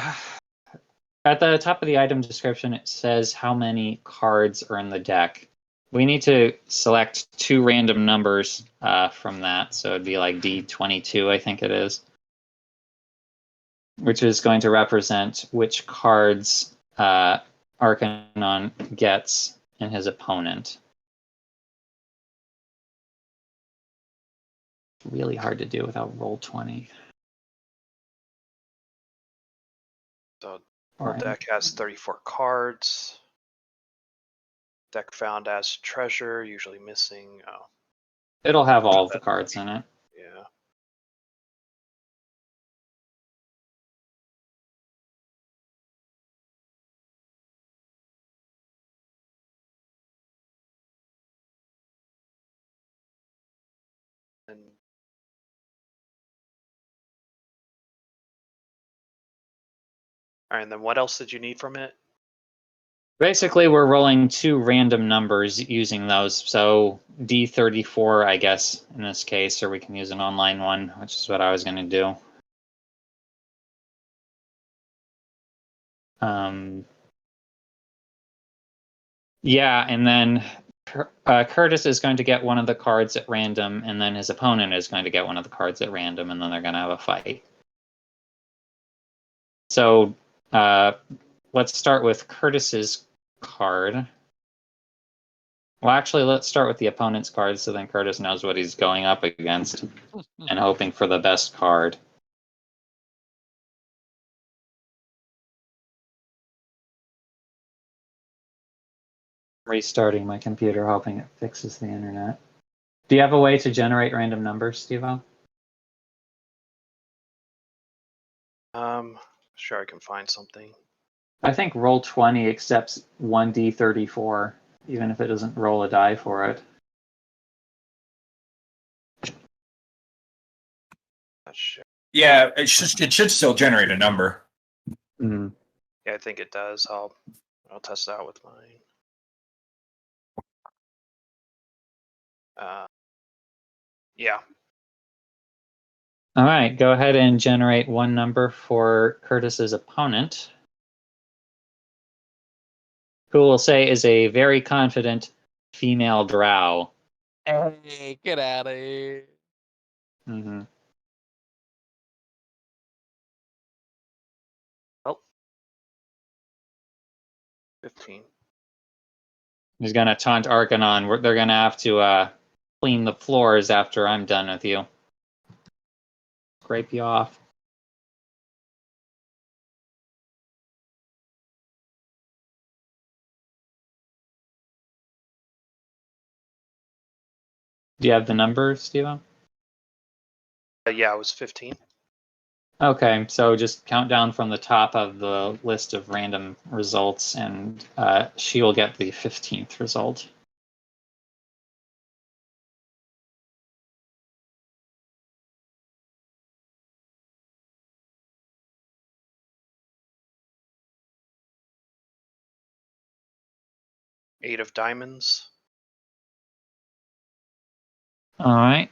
at the top of the item description, it says how many cards are in the deck. We need to select 2 random numbers from that, so it'd be like D22, I think it is, which is going to represent which cards Arcanon gets in his opponent. Really hard to do without Roll20. So our deck has 34 cards. Deck found as treasure, usually missing. Oh, It'll have all of the cards in it. yeah. And all right, and then what else did you need from it? Basically, we're rolling 2 random numbers using those. So D34, I guess, in this case, or we can use an online one, which is what I was going to do. Yeah, and then Curtis is going to get one of the cards at random, and then his opponent is going to get one of the cards at random, and then they're going to have a fight. So let's start with Curtis's card. Well, actually, let's start with the opponent's card, so then Curtis knows what he's going up against and hoping for the best card. Restarting my computer, hoping it fixes the internet. Do you have a way to generate random numbers, Steve-O? Sure, I can find something. I think Roll20 accepts 1d34, even if it doesn't roll a die for it. Not sure. Yeah, it should still generate a number. Mm. Yeah, I think it does. I'll test it out with mine. Yeah. All right, go ahead and generate one number for Curtis's opponent, who we'll say is a very confident female drow. Hey, get out of here. Mm-hmm. Oh. 15. He's going to taunt Arcanon. They're going to have to clean the floors after I'm done with you. Scrape you off. Do you have the number, Steve-O? Yeah, it was 15. Okay, so just count down from the top of the list of random results, and she will get the 15th result. Eight of diamonds. All right,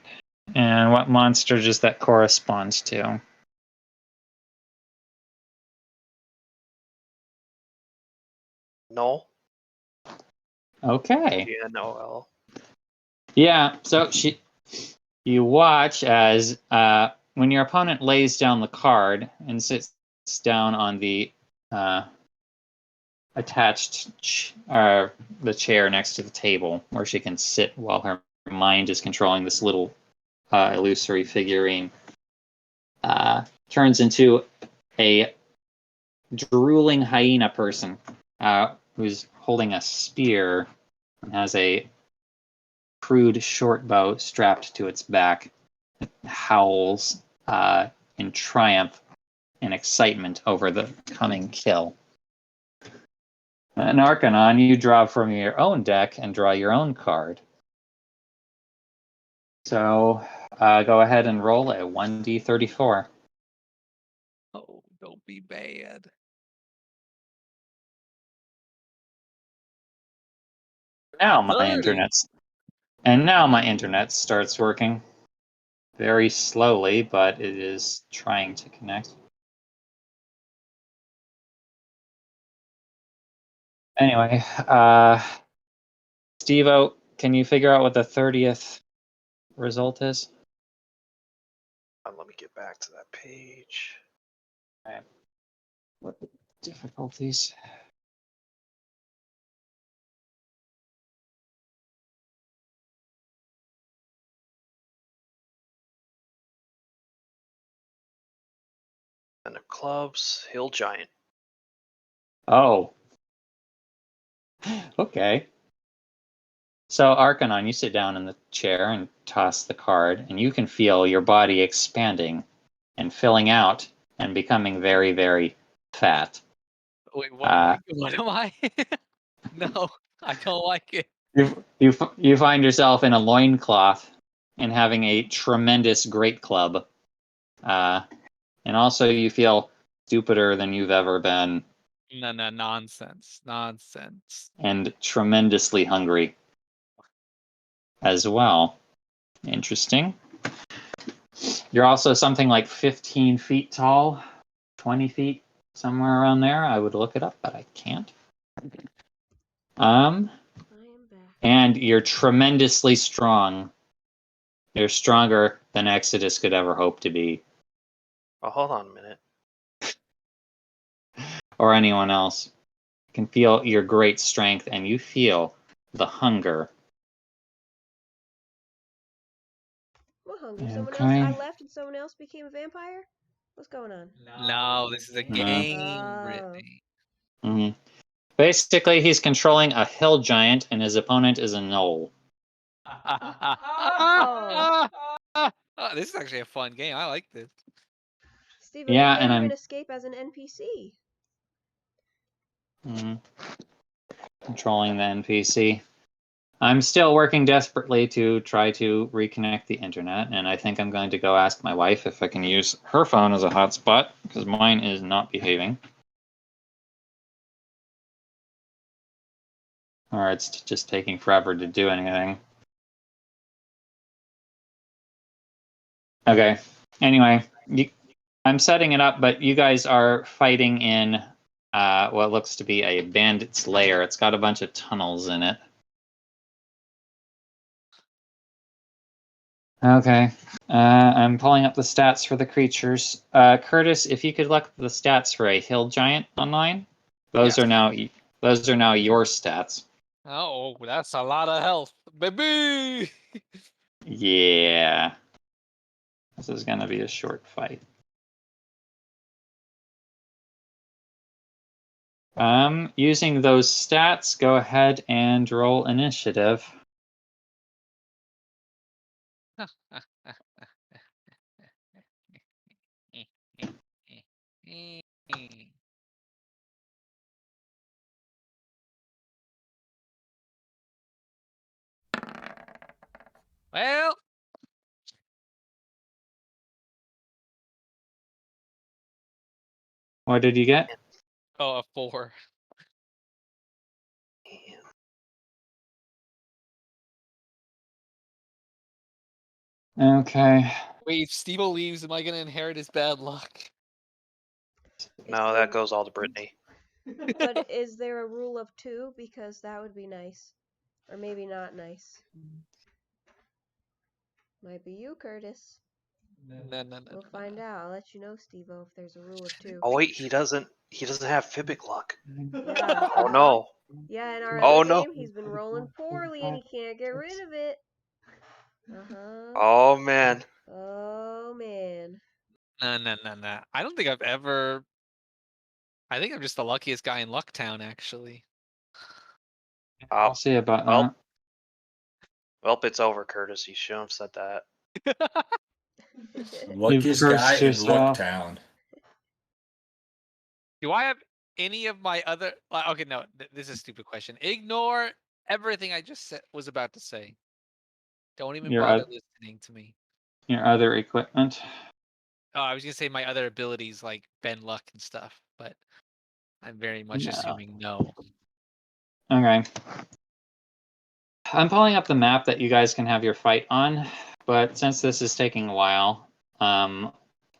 and what monster does that correspond to? Null. Okay. GNOL. Yeah, so you watch as when your opponent lays down the card and sits down on the attached the chair next to the table where she can sit while her mind is controlling this little illusory figurine, turns into a drooling hyena person who's holding a spear and has a crude short bow strapped to its back. It howls in triumph and excitement over the coming kill. And Arcanon, you draw from your own deck and draw your own card. So go ahead and roll a 1d34. Oh, don't be bad. Now my 30. internet starts working very slowly, but it is trying to connect. Anyway, Steve-O, can you figure out what the 30th result is? Let me get back to that page. All right. What the difficulties? And the clubs, Hill Giant. Oh. Okay. So Arcanon, you sit down in the chair and toss the card, and you can feel your body expanding and filling out and becoming very, very fat. Wait, what am I? What am I? No, I don't like it. You find yourself in a loincloth and having a tremendous great club. And also you feel stupider than you've ever been. No, nonsense. And tremendously hungry as well. Interesting. You're also something like 15 feet tall, 20 feet, somewhere around there. I would look it up, but I can't. I am back. And you're tremendously strong. You're stronger than Exodus could ever hope to be, Oh, hold on a minute. or anyone else. You can feel your great strength, and you feel the hunger. What hunger? Someone Okay. else? I left and someone else became a vampire? What's going on? No, this is a game, Brittany. Mm-hmm. Basically, he's controlling a hill giant, and his opponent is a gnoll. This is actually a fun game. I like this. Steven, Yeah, you can't and even I'm escape as an NPC. controlling the NPC. I'm still working desperately to try to reconnect the internet, and I think I'm going to go ask my wife if I can use her phone as a hotspot, because mine is not behaving. Or it's just taking forever to do anything. Okay. Anyway, I'm setting it up, but you guys are fighting in what looks to be a bandit's lair. It's got a bunch of tunnels in it. Okay. I'm pulling up the stats for the creatures. Curtis, if you could look at the stats for a hill giant online, those are now your stats. Oh, that's a lot of health, baby. Yeah. This is gonna be a short fight. Using those stats, go ahead and roll initiative. Well, What did you get? oh, a 4. Okay. Wait, if Steve-O leaves, am I gonna inherit his bad luck? No, that goes all to Brittany. But is there a rule of 2? Because that would be nice. Or maybe not nice. Might be you, Curtis. No. We'll find out. I'll let you know, Steve-O, if there's a rule of 2. Oh wait, he doesn't have Fibic luck. Yeah. Oh no. Yeah, in our Oh other no. game, he's been rolling poorly and he can't get rid of it. Uh-huh. Oh man. Oh, man. No. I don't think I've ever. I think I'm just the luckiest guy in Lucktown, actually. I'll see about well, that. Well, it's over, Curtis. You shouldn't have said that. Luckiest You've guy cursed in yourself. Looktown. Do I have any of my other? Okay, no. This is a stupid question. Ignore everything I just was about to say. Don't even bother listening to me. Your other equipment. Oh, I was gonna say my other abilities like bend luck and stuff, but I'm very much assuming no. Okay. I'm pulling up the map that you guys can have your fight on, but since this is taking a while, I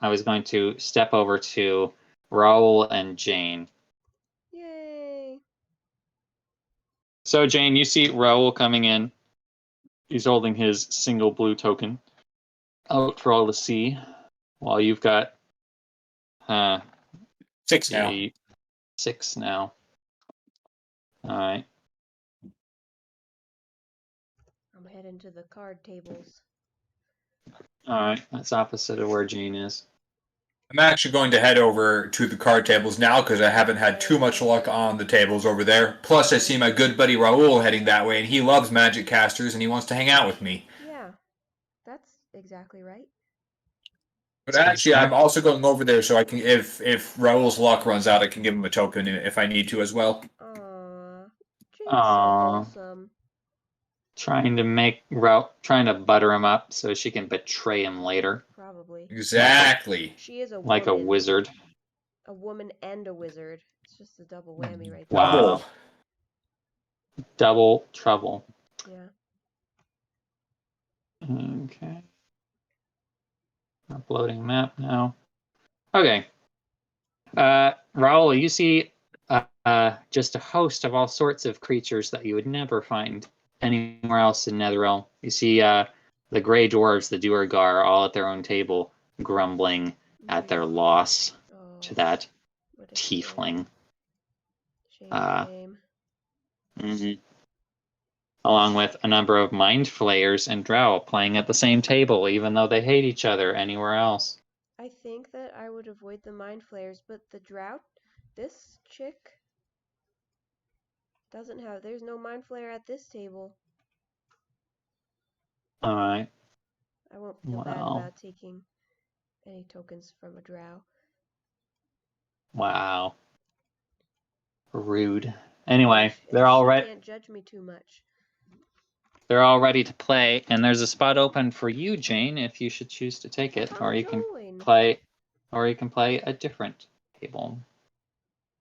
was going to step over to Raoul and Jane. Yay. So, Jane, you see Raoul coming in. He's holding his single blue token out for all to see, while you've got 6 now. 6 now. All right. I'm heading to the card tables. All right. That's opposite of where Jane is. I'm actually going to head over to the card tables now because I haven't had too much luck on the tables over there. Plus, I see my good buddy Raoul heading that way, and he loves magic casters, and he wants to hang out with me. Yeah, that's exactly right. But actually, I'm also going over there so I can, if Raoul's luck runs out, I can give him a token if I need to as well. Aww. Jane's so Aww. wholesome. trying to butter him up so she can betray him later, Probably. Exactly. She is a like woman. a wizard. A woman and a wizard. It's just a double whammy right there. Wow. Double trouble. Yeah. Okay. Uploading map now. Okay. Raul, you see just a host of all sorts of creatures that you would never find anywhere else in Netherrealm. You see the gray dwarves, the Duergar, all at their own table, grumbling at their loss to that What a tiefling. Shame. Uh, Shame. Mhm. Along with a number of mind flayers and drow playing at the same table, even though they hate each other anywhere else. I think that I would avoid the mind flayers, but the drought, this chick doesn't have. There's no mind flayer at this table. All right. I won't feel bad Well. about taking any tokens from a drow. Wow. Rude. Anyway, If they're all she right. can't judge me too much. They're all ready to play, and there's a spot open for you, Jane, if you should choose to take it, I'll or you join. can play a different table.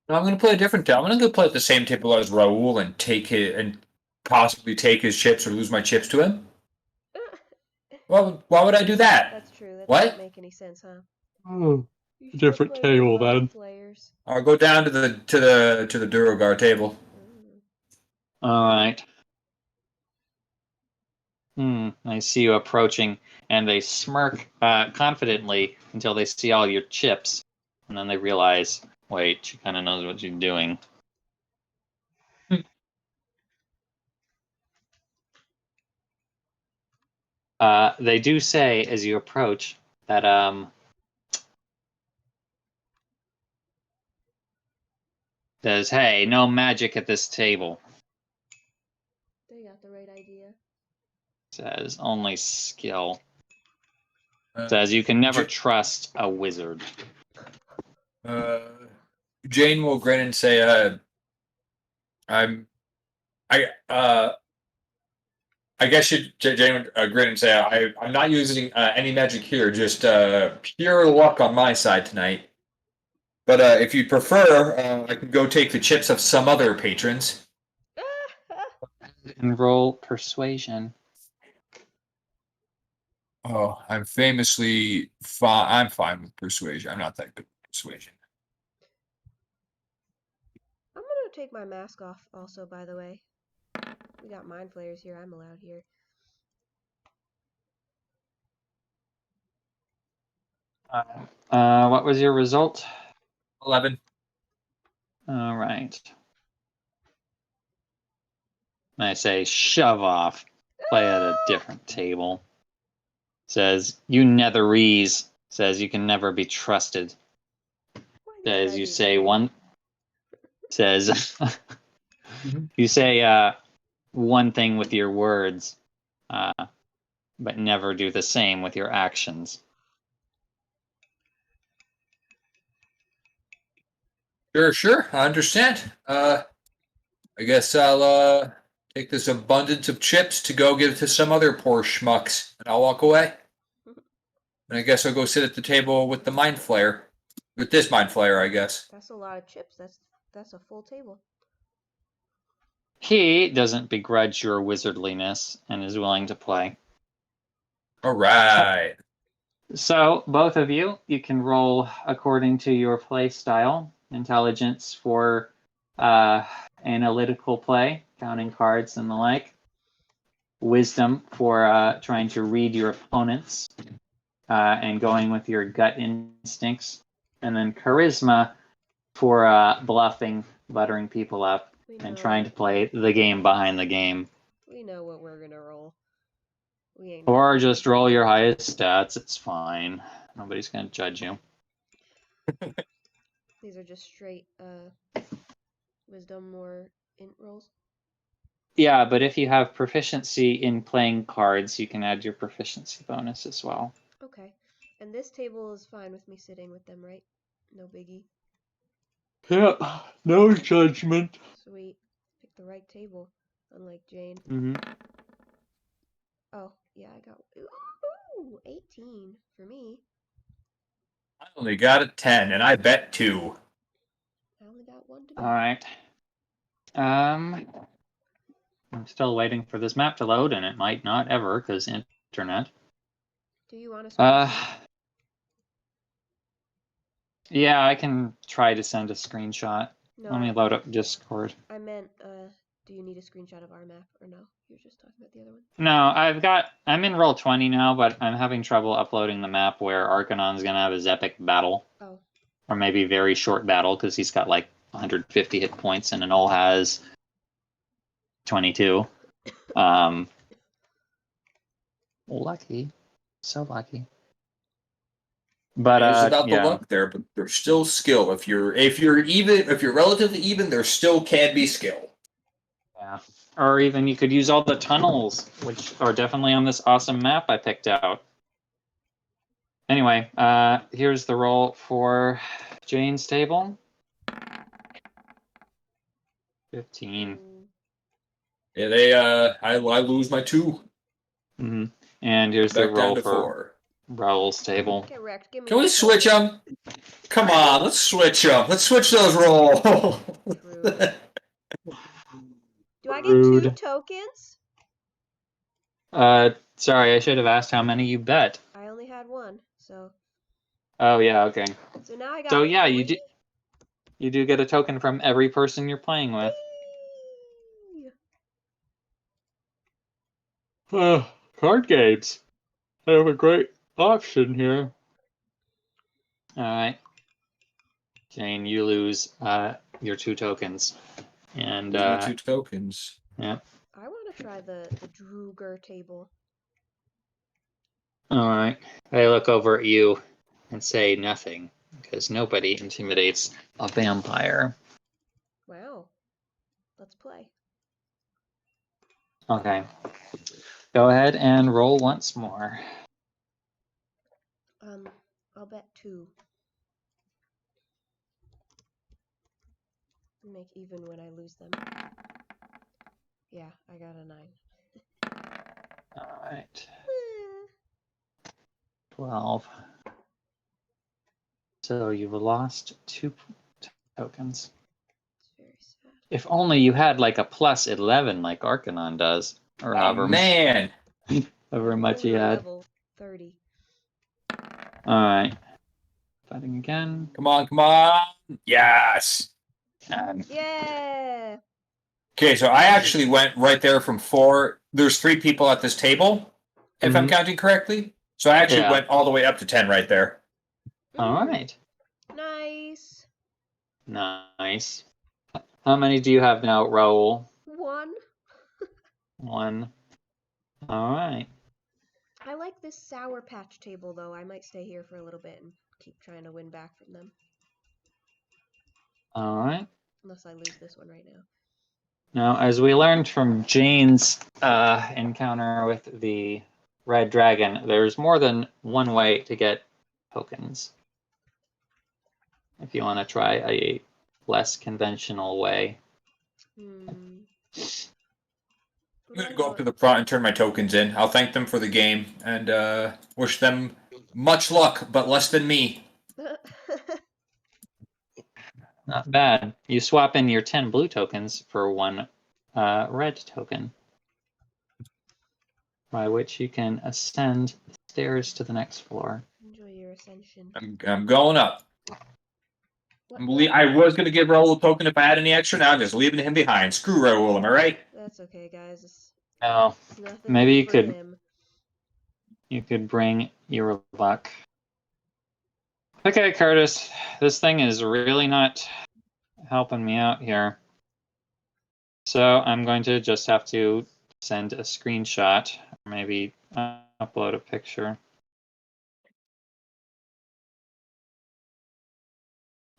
No, I'm going to play a different table. I'm going to go play at the same table as Raul and possibly take his chips or lose my chips to him. Well, why would I do that? That's true. That What? doesn't make any sense, huh? Oh, You should different play table the mind then. flayers. I'll go down to the Durogar table. All right. I see you approaching, and they smirk confidently until they see all your chips, and then they realize, wait, she kind of knows what she's doing. They do say as you approach that says, "Hey, no magic at this table." They got the right idea. Says only skill. Says you can never trust a wizard. Jane will grin and say, I guess Jane would grin and say, I'm not using any magic here, just pure luck on my side tonight. But if you prefer, I can go take the chips of some other patrons. And roll persuasion. Oh, I'm famously fine. I'm fine with persuasion. I'm not that good with persuasion. I'm gonna take my mask off also, by the way. We got mind flayers here. I'm allowed here. What was your result? 11. All right. I say, shove off. Play at a different table. Says, you netherese. Says, you can never be trusted. Says, you say one. Says, you say one thing with your words, but never do the same with your actions. Sure. I understand. I guess I'll take this abundance of chips to go give to some other poor schmucks, and I'll walk away. And I guess I'll go sit at the table with the mind flayer. With this mind flayer, I guess. That's a lot of chips. That's a full table. He doesn't begrudge your wizardliness and is willing to play. All right. So, both of you can roll according to your play style. Intelligence for analytical play, counting cards and the like. Wisdom for trying to read your opponents and going with your gut instincts. And then charisma for bluffing, buttering people up, and trying to play the game behind the game. We know what we're gonna roll. We ain't. Or just roll your highest stats. It's fine. Nobody's going to judge you. These are just straight wisdom or int rolls. Yeah, but if you have proficiency in playing cards, you can add your proficiency bonus as well. Okay. And this table is fine with me sitting with them, right? No biggie. Yeah, no judgment. Sweet. Pick the right table, unlike Jane. Mm-hmm. Oh, yeah, I got 18 for me. I only got a 10, and I bet 2. I only got 1 to All go. right. I'm still waiting for this map to load, and it might not ever because internet. Do you want a screenshot? Yeah, I can try to send a screenshot. No, Let me load up Discord. I meant, do you need a screenshot of our map or no? You're just talking about the other one. No, I'm in roll 20 now, but I'm having trouble uploading the map where Arcanon's gonna have his epic battle. Oh. Or maybe very short battle because he's got like 150 hit points and Anol has 22. Lucky. So lucky. But It's about the yeah. luck there, but there's still skill. If you're relatively even, there still can be skill. Yeah. Or even you could use all the tunnels, which are definitely on this awesome map I picked out. Anyway, here's the roll for Jane's table. 15. Yeah, they I lose my 2. Mm-hmm. And here's the Back down roll to for 4. Raoul's table. Get wrecked. Give me Can we your switch token. them? Come on, let's switch them. Let's switch those rolls. Rude. Do I get 2 Rude. tokens? Sorry, I should have asked how many you bet. I only had 1, so. Oh yeah, okay. So now I got. So yeah, 3? you do get a token from every person you're playing with. Card games. I have a great option here. All right, Jane, you lose your 2 tokens, and Lose my 2 tokens. yeah. I want to try the Druger table. All right, I look over at you and say nothing because nobody intimidates a vampire. Wow. Let's play. Okay, go ahead and roll once more. I'll bet 2. Make even when I lose them. Yeah, I got a 9. All right. 12. So you've lost 2 tokens. It's very sad. If only you had like a plus 11 like Arcanon does. Or however, man. however much he had. Level 30. Alright. Fighting again. Come on, come on. Yes. Yeah. Okay, so I actually went right there from 4. There's 3 people at this table, if I'm counting correctly. So I actually went all the way up to 10 right there. Alright. Nice. Nice. How many do you have now, Raoul? 1. 1. Alright. I like this Sour Patch table, though. I might stay here for a little bit and keep trying to win back from them. Alright. Unless I lose this one right now. Now, as we learned from Jane's encounter with the Red Dragon, there's more than one way to get tokens. If you want to try a less conventional way. I'm going to go up to the front and turn my tokens in. I'll thank them for the game and wish them much luck, but less than me. Not bad. You swap in your 10 blue tokens for 1 red token, by which you can ascend the stairs to the next floor. Enjoy your ascension. I'm going up. I was going to give Raoul a token if I had any extra. Now I'm just leaving him behind. Screw Raoul, am I right? That's okay, guys. No, maybe you could bring your luck. Okay, Curtis, this thing is really not helping me out here. So I'm going to just have to send a screenshot, or maybe upload a picture.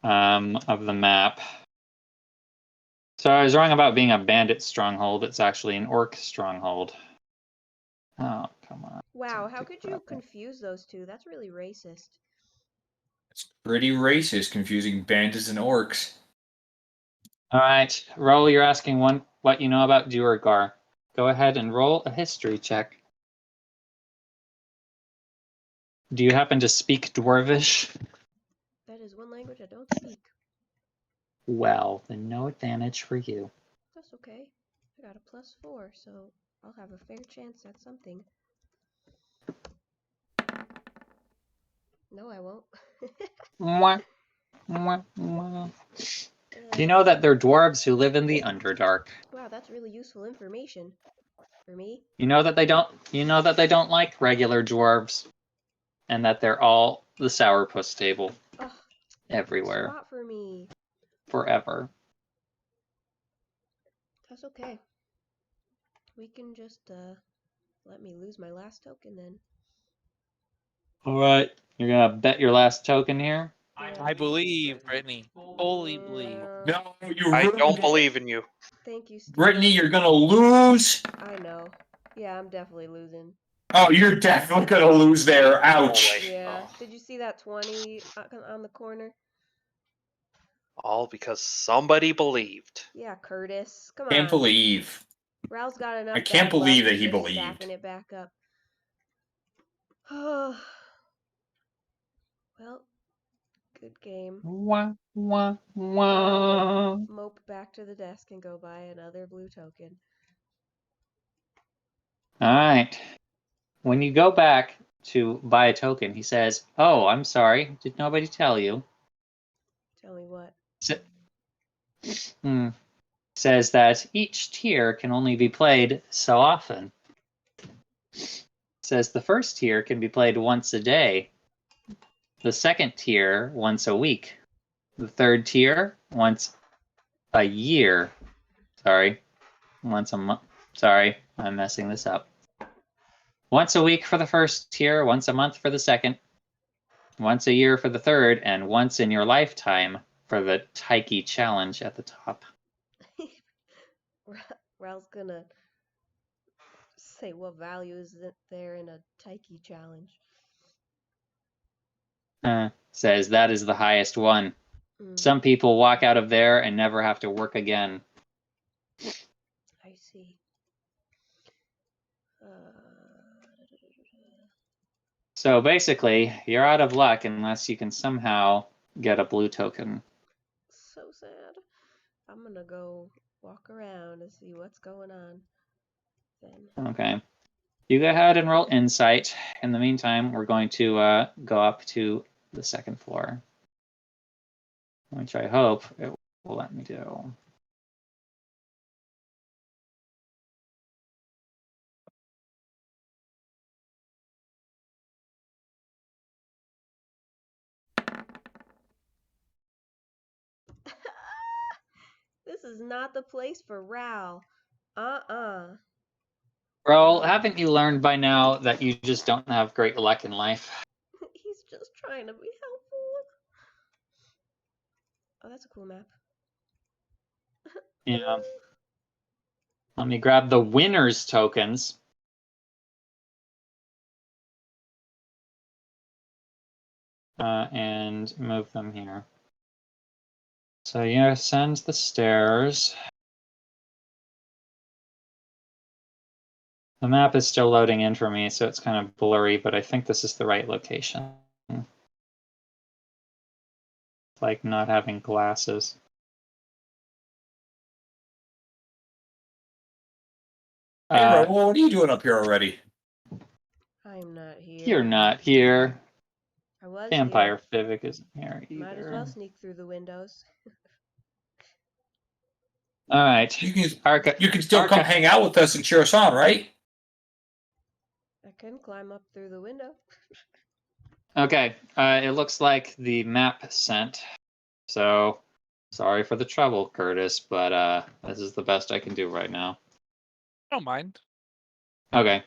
Of the map. So I was wrong about being a bandit stronghold. It's actually an orc stronghold. Oh, come on. Wow, how could you confuse those two? That's really racist. It's pretty racist, confusing bandits and orcs. All right, Raoul, you're asking what you know about Duergar. Go ahead and roll a history check. Do you happen to speak Dwarvish? That is one language I don't speak. Well, then no advantage for you. That's okay. I got a +4, so I'll have a fair chance at something. No, I won't. Mwah, mwah, mwah. Do you know that they're dwarves who live in the Underdark? Wow, that's really useful information for me. You know that they don't like regular dwarves, and that they're all the sourpuss table. Ugh, everywhere. spot for me. Forever. That's okay. We can just let me lose my last token then. Alright. You're gonna bet your last token here? I believe, Brittany. Fully believe. No, you I really don't believe in you. Thank you, Steve. Brittany, you're gonna lose. I know. Yeah, I'm definitely losing. Oh, you're definitely gonna lose there. Ouch. Yeah. Did you see that 20 on the corner? All because somebody believed. Yeah, Curtis. Come Can't on. believe. Raul's got enough. I can't bad believe luck. that he He's just believed. Staffing it back up. Well, good game. Wah, wah, I'll wah. mope back to the desk and go buy another blue token. Alright. When you go back to buy a token, he says, "Oh, I'm sorry. Did nobody tell you?" Tell me what. Says that each tier can only be played so often. Says the first tier can be played once a day. The second tier once a week. The third tier once a year. Sorry. Once a month. Sorry, I'm messing this up. Once a week for the first tier, once a month for the second, once a year for the third, and once in your lifetime for the Taiki challenge at the top. Raul's gonna say what value is there in a Taiki challenge. Says that is the highest one. Mm, Some people walk out of there and never have to work again. I see. So basically, you're out of luck unless you can somehow get a blue token. So sad. I'm gonna go walk around and see what's going on. Then. Okay. You go ahead and roll insight. In the meantime, we're going to go up to the second floor, which I hope it will let me do. This is not the place for Raul. Bro, haven't you learned by now that you just don't have great luck in life? He's just trying to be helpful. Oh, that's a cool map. Yeah. Let me grab the winner's tokens. And move them here. So you ascend the stairs. The map is still loading in for me, so it's kind of blurry, but I think this is the right location. Like not having glasses. Hey, Raul, what are you doing up here already? I'm not here. You're not here. I was Vampire here. Fivik isn't here either. Might as well sneak through the windows. All right. You can still come hang out with us and cheer us on, right? I can climb up through the window. Okay. It looks like the map sent. So sorry for the trouble, Curtis, but this is the best I can do right now. I don't mind. Okay.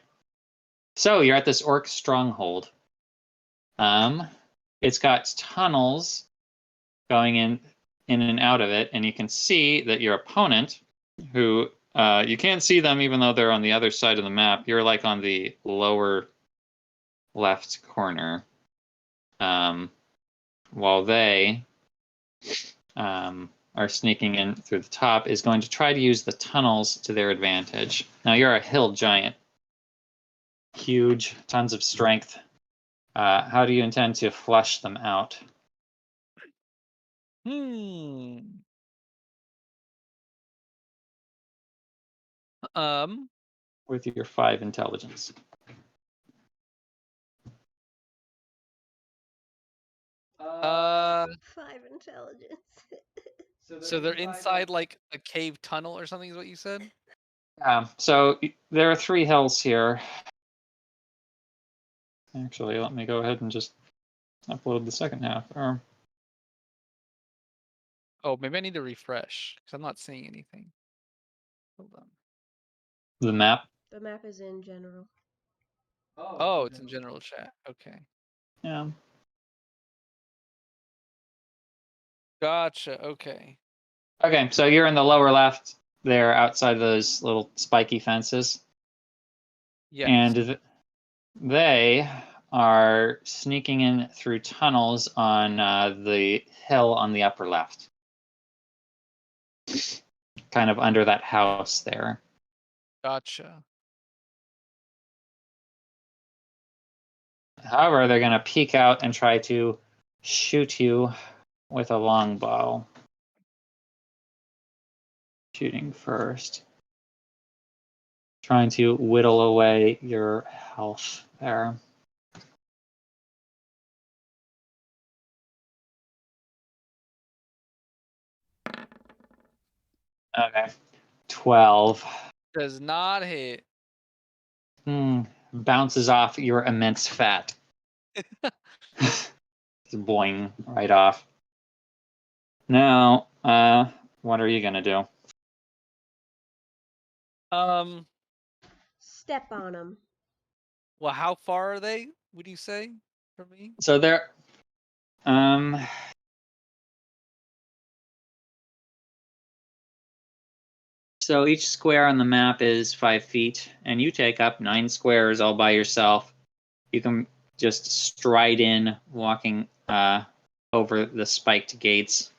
So you're at this orc stronghold. It's got tunnels going in and out of it, and you can see that your opponent, who you can't see them even though they're on the other side of the map. You're like on the lower left corner, while they are sneaking in through the top, is going to try to use the tunnels to their advantage. Now you're a hill giant, huge, tons of strength. How do you intend to flush them out? With your 5 intelligence. Uh, 5 intelligence. so they're inside like a cave tunnel or something is what you said? So there are 3 hills here. Actually, let me go ahead and just upload the second half. Oh, maybe I need to refresh because I'm not seeing anything. Hold on. The map. The map is in general. Oh, it's in general chat. Okay. Yeah. Gotcha. Okay. Okay, so you're in the lower left there outside those little spiky fences. Yes. And they are sneaking in through tunnels on the hill on the upper left. Kind of under that house there. Gotcha. However, they're going to peek out and try to shoot you with a longbow. Shooting first. Trying to whittle away your health there. Okay. 12. Does not hit. Bounces off your immense fat. Boing, right off. Now, what are you gonna do? Step on them. Well, how far are they? Would you say from me? So they're, so each square on the map is 5 feet, and you take up 9 squares all by yourself. You can just stride in, walking over the spiked gates.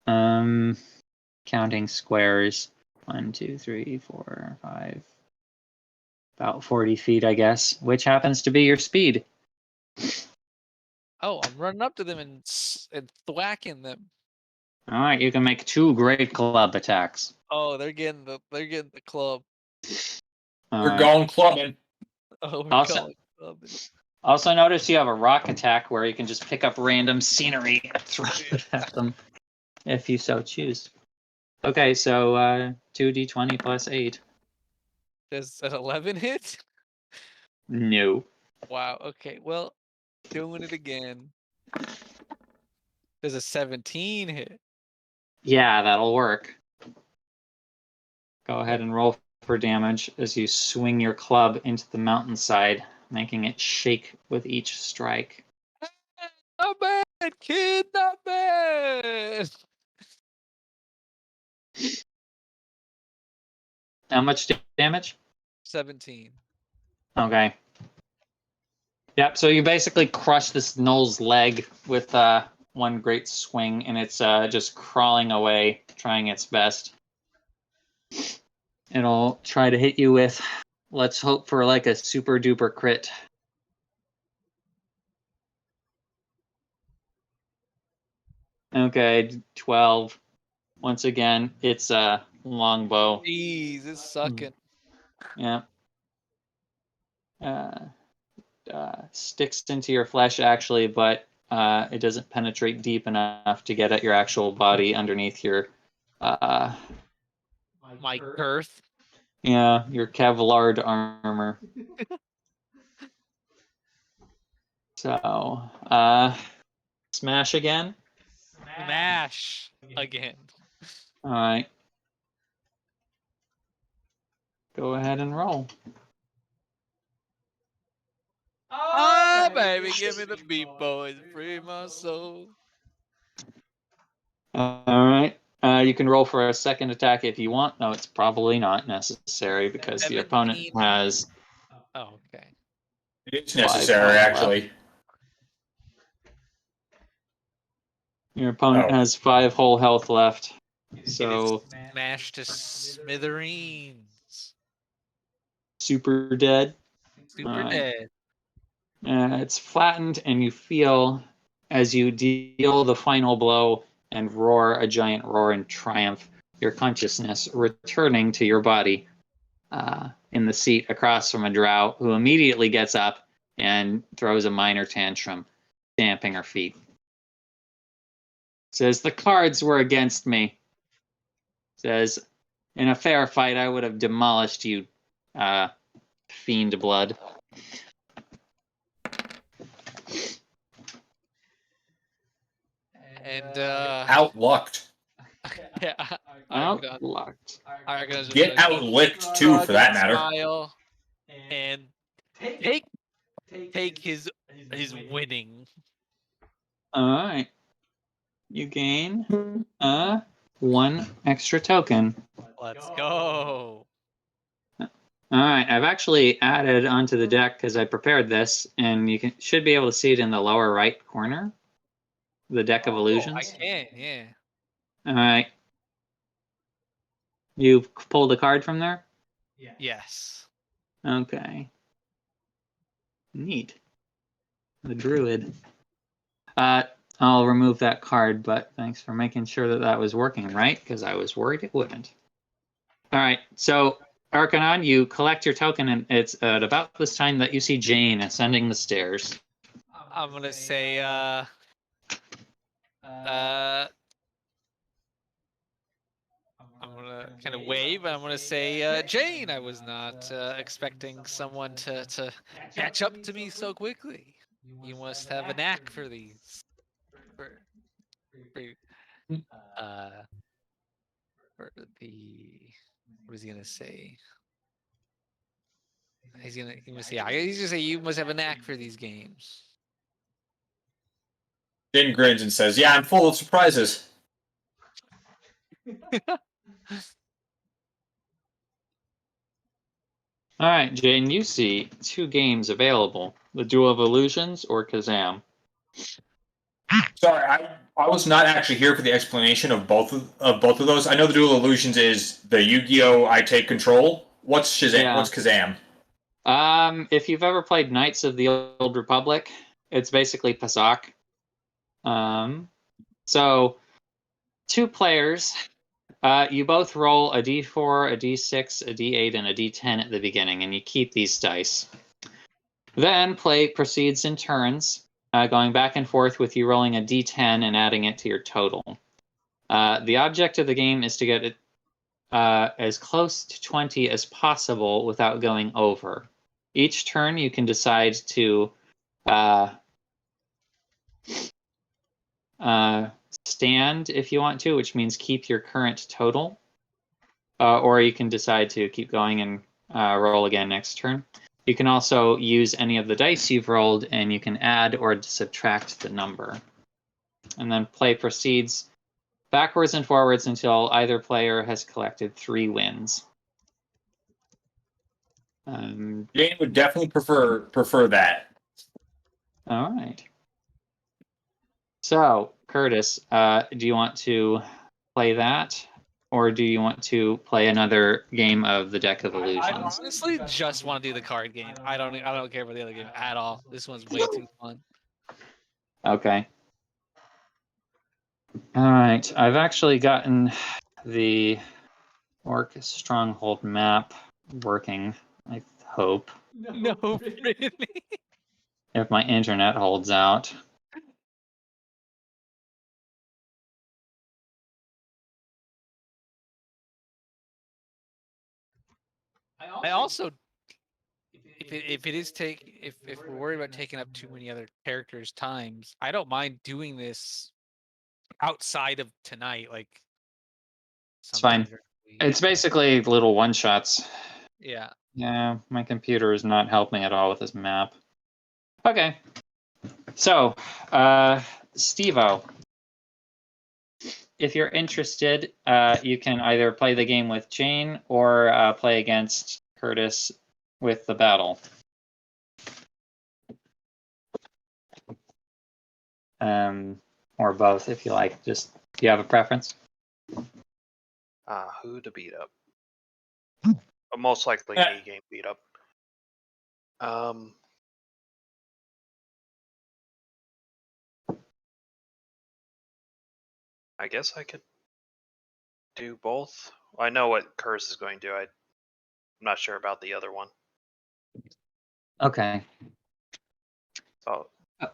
Counting squares. 1, 2, 3, 4, 5. About 40 feet, I guess, which happens to be your speed. Oh, I'm running up to them and thwacking them. All right, you can make 2 great club attacks. Oh, they're getting the club. We're going clubbing. Oh, we're Also- going clubbing. Also, notice you have a rock attack where you can just pick up random scenery and throw it at them if you so choose. Okay, so 2d20 plus 8. Does an 11 hit? No. Wow. Okay. Well, doing it again. Does a 17 hit? Yeah, that'll work. Go ahead and roll for damage as you swing your club into the mountainside, making it shake with each strike. Not bad, kid. Not bad. How much damage? 17. Okay. Yep, so you basically crush this gnoll's leg with one great swing, and it's just crawling away, trying its best. It'll try to hit you with, let's hope for like a super duper crit. Okay, 12. Once again, it's a longbow. Jeez, it's sucking. Yeah. Sticks into your flesh actually, but it doesn't penetrate deep enough to get at your actual body underneath your My girth. yeah, your Kevlar armor. So, smash again. Smash again. All right. Go ahead and roll. Ah, baby, give me the beat, boys. Free my soul. All right. You can roll for a second attack if you want. No, it's probably not necessary because the opponent 17. has Oh, okay. It's necessary, health actually. your opponent Oh. has 5 whole health left. So Smash to smithereens. super dead. Super Alright. dead. It's flattened, and you feel as you deal the final blow and roar a giant roar in triumph, your consciousness returning to your body in the seat across from a drow who immediately gets up and throws a minor tantrum, stamping her feet. Says, the cards were against me. Says, in a fair fight, I would have demolished you, fiend blood. And Outlucked. yeah, Outlucked. Argonaut's just Get gonna outlicked too, shrug for and that matter. smile and take his winning. All right. You gain one extra token. Let's go. All right, I've actually added onto the deck because I prepared this, and you should be able to see it in the lower right corner. The deck of illusions. I can, yeah. All right. You've pulled a card from there? Yes. Okay. Neat. The druid. I'll remove that card, but thanks for making sure that that was working right, because I was worried it wouldn't. All right, so Arcanon, you collect your token, and it's at about this time that you see Jane ascending the stairs. I'm gonna say I'm gonna kind of wave. I'm gonna say, Jane, I was not expecting someone to catch up to me so quickly. You must have a knack for these. For, uh, for the what is he gonna say? He's gonna say you must have a knack for these games. Jin grins and says, "Yeah, I'm full of surprises." All right, Jane, you see two games available: the Duel of Illusions or Kazam. Sorry, I was not actually here for the explanation of both of those. I know the Duel of Illusions is the Yu-Gi-Oh! I Take Control. What's Shazam? Yeah. What's Kazam? If you've ever played Knights of the Old Republic, it's basically Pasak. So two players, you both roll a d4, a d6, a d8, and a d10 at the beginning, and you keep these dice. Then play proceeds in turns, going back and forth with you rolling a d10 and adding it to your total. The object of the game is to get it as close to 20 as possible without going over. Each turn, you can decide to stand if you want to, which means keep your current total, or you can decide to keep going and roll again next turn. You can also use any of the dice you've rolled, and you can add or subtract the number. And then play proceeds backwards and forwards until either player has collected 3 wins. Jane would definitely prefer that. All right. So, Curtis, do you want to play that, or do you want to play another game of the Deck of I Illusions? honestly just want to do the card game. I don't care about the other game at all. This one's way too fun. Okay. All right. I've actually gotten the Orc Stronghold map working, I hope, No, really. if my internet holds out. I also, if we're worried about taking up too many other characters' times, I don't mind doing this outside of tonight. Like, It's fine. during the week. It's basically little one-shots. Yeah. Yeah, my computer is not helping at all with this map. Okay. So, Steve-O, if you're interested, you can either play the game with Jane or play against Curtis with the battle. Or both, if you like. Just, do you have a preference? Who to beat up? Most likely a game beat up. I guess I could do both. I know what Curse is going to do. I'm not sure about the other one. Okay. So Uh,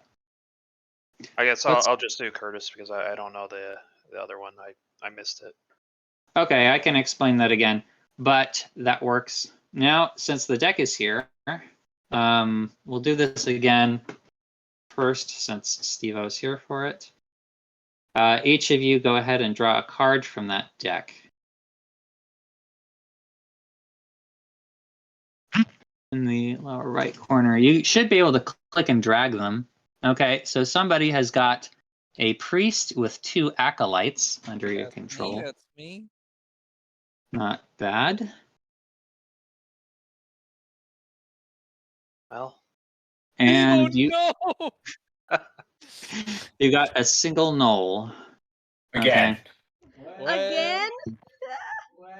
I guess let's- I'll just do Curtis because I don't know the other one. I missed it. Okay, I can explain that again, but that works. Now, since the deck is here, we'll do this again first since Steve-O's here for it. Each of you go ahead and draw a card from that deck. In the lower right corner, you should be able to click and drag them. Okay, so somebody has got a priest with 2 acolytes under your control. That's me. Not bad. Well, And no! you got a single null. Again. Okay. Again?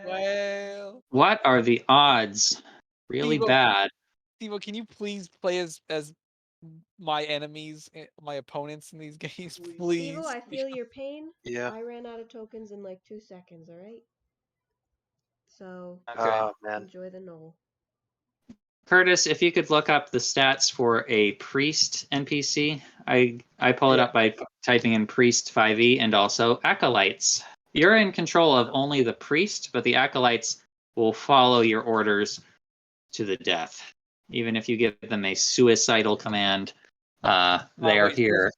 Well, What are the odds? Really Steve-O, bad. Steve-O, can you please play as my enemies, my opponents in these games, please? Steve-O, I feel your pain. yeah. I ran out of tokens in like 2 seconds, alright? So, Okay. Man. enjoy the null. Curtis, if you could look up the stats for a priest NPC, I pull it Yeah. up by typing in priest 5e and also acolytes. You're in control of only the priest, but the acolytes will follow your orders to the death. Even if you give them a suicidal command, they are wait, here.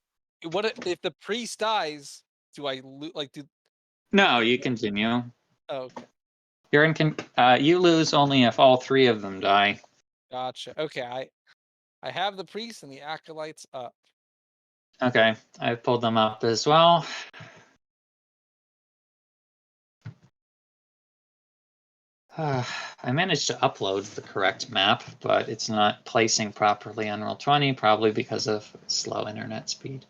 What if the priest dies? Do I No, you continue. Oh, okay, You're in. You lose only if all 3 of them die. gotcha. Okay, I have the priest and the acolytes up. Okay, I've pulled them up as well. I managed to upload the correct map, but it's not placing properly on Roll20, probably because of slow internet speed.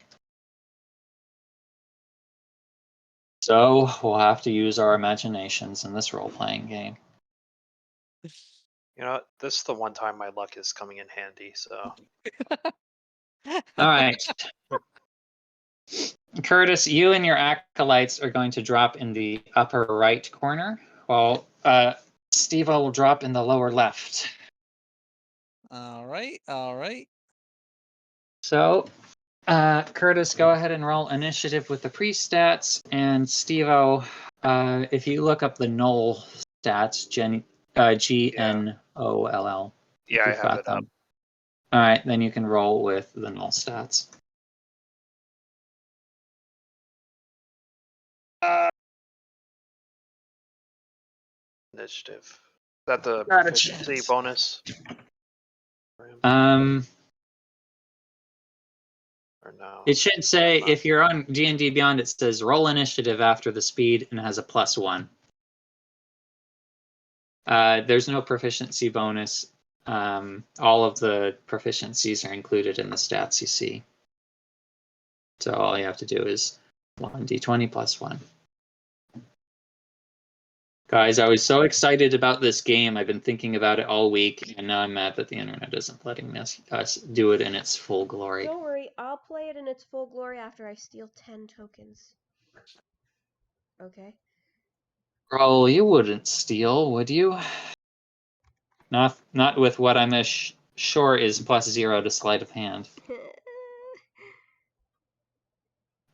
So we'll have to use our imaginations in this role-playing game. You know, this is the one time my luck is coming in handy. So All right. Curtis, you and your acolytes are going to drop in the upper right corner, while Steve-O will drop in the lower left. All right. So, Curtis, go ahead and roll initiative with the pre-stats, and Steve-O, if you look up the null stats, G-N-O-L-L. yeah, I have it up. All right, then you can roll with the null stats. Initiative. Is that the Got a proficiency chance. bonus? Or no? It should say, if you're on D&D Beyond, it says roll initiative after the speed and has a +1. There's no proficiency bonus. All of the proficiencies are included in the stats you see. So all you have to do is 1d20 + 1. Guys, I was so excited about this game. I've been thinking about it all week, and now I'm mad that the internet isn't letting us do it in its full glory. Don't worry, I'll play it in its full glory after I steal 10 tokens. Okay? Oh, you wouldn't steal, would you? Not with what I'm sure is +0 to sleight of hand.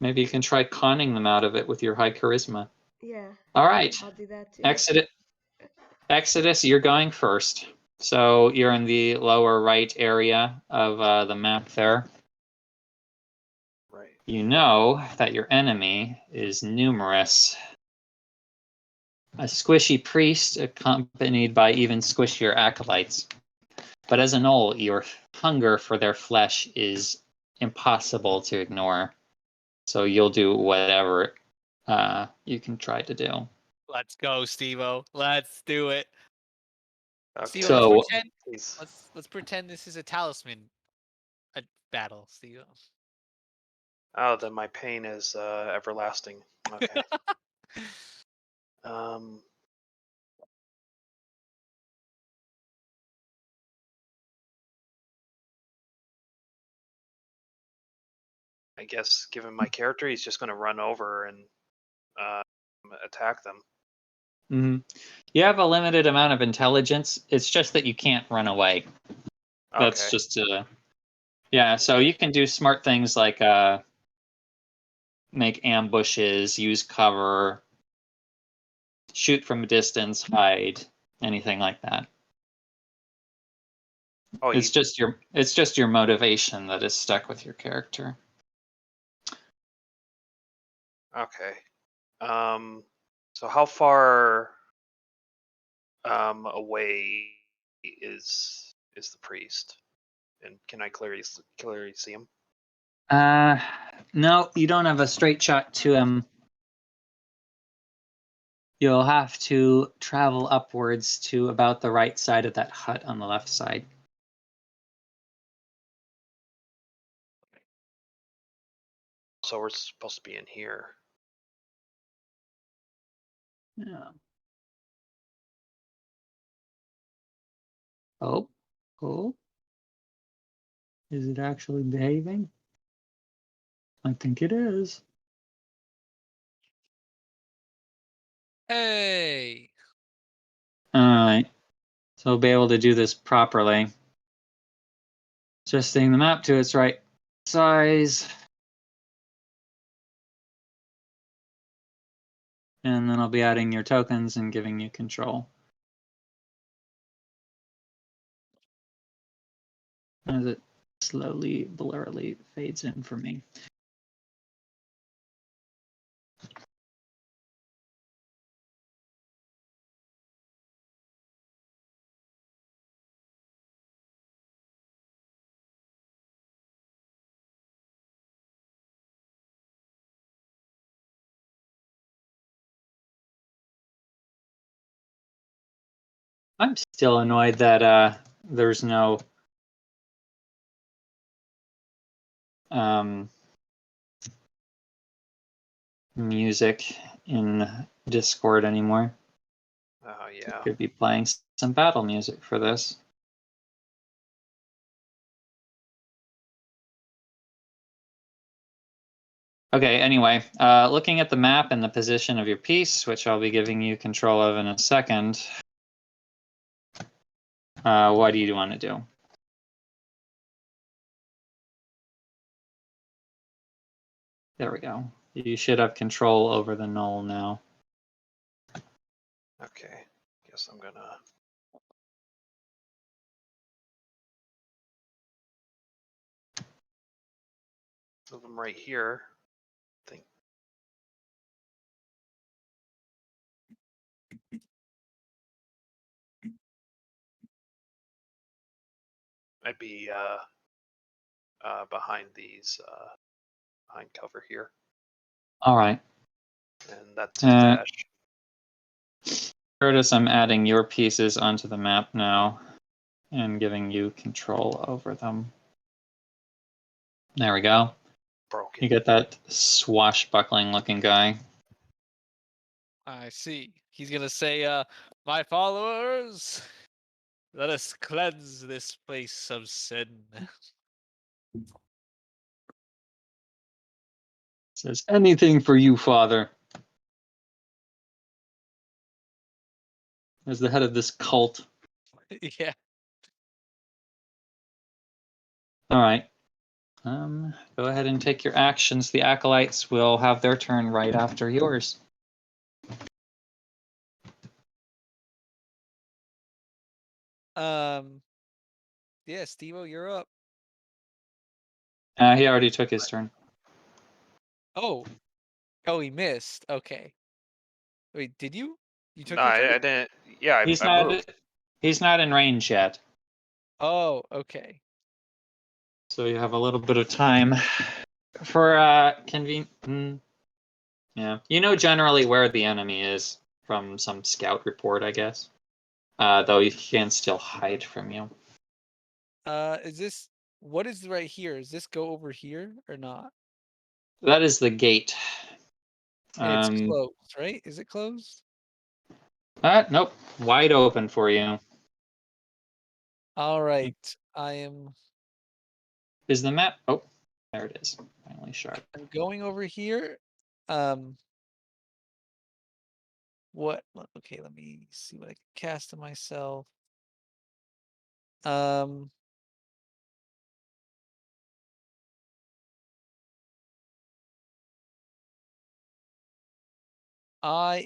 Maybe you can try conning them out of it with your high charisma. Yeah. All right. I'll do that too. Exodus, you're going first. So you're in the lower right area of the map there. Right. You know that your enemy is numerous. A squishy priest accompanied by even squishier acolytes. But as a gnoll, your hunger for their flesh is impossible to ignore. So you'll do whatever you can try to do. Let's go, Steve-O. Let's do it. Okay. Steve-O, So- Please. let's pretend this is a talisman battle, Steve-O. Oh, then my pain is everlasting. Okay. I guess given my character, he's just going to run over and attack them. Hmm. You have a limited amount of intelligence. It's just that you can't run away. That's Okay. just yeah. So you can do smart things like make ambushes, use cover, shoot from a distance, hide, anything like that. Oh, It's just your motivation that is stuck with your character. okay. So how far away is the priest? And can I clearly see him? No, you don't have a straight shot to him. You'll have to travel upwards to about the right side of that hut on the left side. So we're supposed to be in here. Yeah. Oh. Is it actually behaving? I think it is. Hey. All right. So we'll be able to do this properly. Adjusting the map to its right size. And then I'll be adding your tokens and giving you control. As it slowly, blurrily fades in for me. I'm still annoyed that there's no music in Discord anymore. Oh yeah. Could be playing some battle music for this. Okay, anyway, looking at the map and the position of your piece, which I'll be giving you control of in a second, what do you want to do? There we go. You should have control over the null now. Okay. Guess I'm gonna. Move them right here. I think. I'd be behind these behind cover here, All right. and that's his dash. Curtis, I'm adding your pieces onto the map now and giving you control over them. There we go. Broken. You get that swashbuckling looking guy. I see. He's gonna say, "My followers, let us cleanse this place of sin." Says anything for you, Father. As the head of this cult. Yeah. All right. Go ahead and take your actions. The acolytes will have their turn right after yours. Yeah, Steve-O, you're up. He already took his turn. Oh, he missed. Okay. Wait, did you? You took No, your turn? I didn't. Yeah, He's I not. moved. He's not in range yet, Oh, okay. so you have a little bit of time for yeah, you know generally where the enemy is from some scout report, I guess. Though he can still hide from you. Is this what is right here? Does this go over here or not? That is the gate. And it's closed, right? Is it closed? Nope, wide open for you. All right. I am. Is the map? Oh, there it is. Finally sharp. I'm going over here. Um. What? Okay, let me see what I can cast to myself. I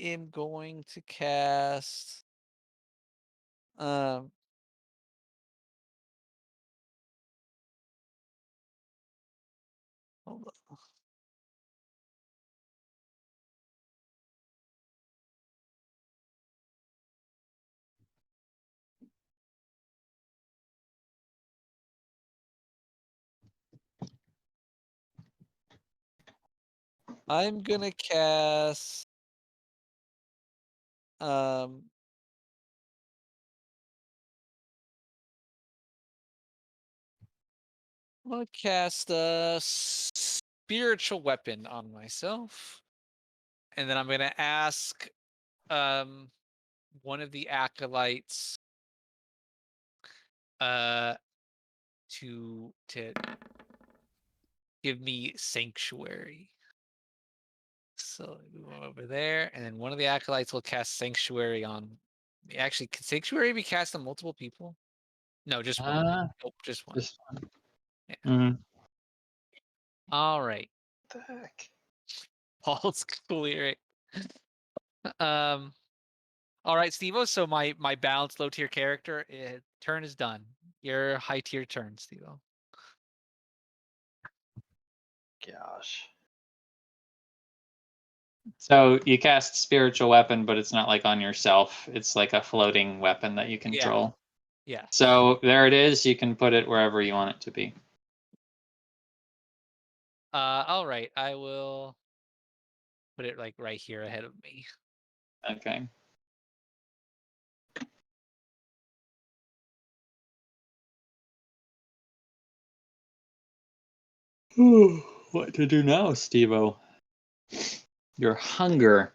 am going to cast. Hold on. I'm gonna cast. I'm gonna cast a spiritual weapon on myself, and then I'm gonna ask one of the acolytes to give me sanctuary. So we move over there, and then one of the acolytes will cast sanctuary on. Actually, can sanctuary be cast on multiple people? No, just one. Nope, just one. Just Yeah. mm. All right. What the heck? Paul's clearing. All right, Stevo. So my balanced low tier character turn is done. Your high tier turn, Stevo. Gosh. So you cast spiritual weapon, but it's not like on yourself. It's like a floating weapon that you control. Yeah. So there it is. You can put it wherever you want it to be. All right. I will put it like right here ahead of me. Okay. What to do now, Stevo? Your hunger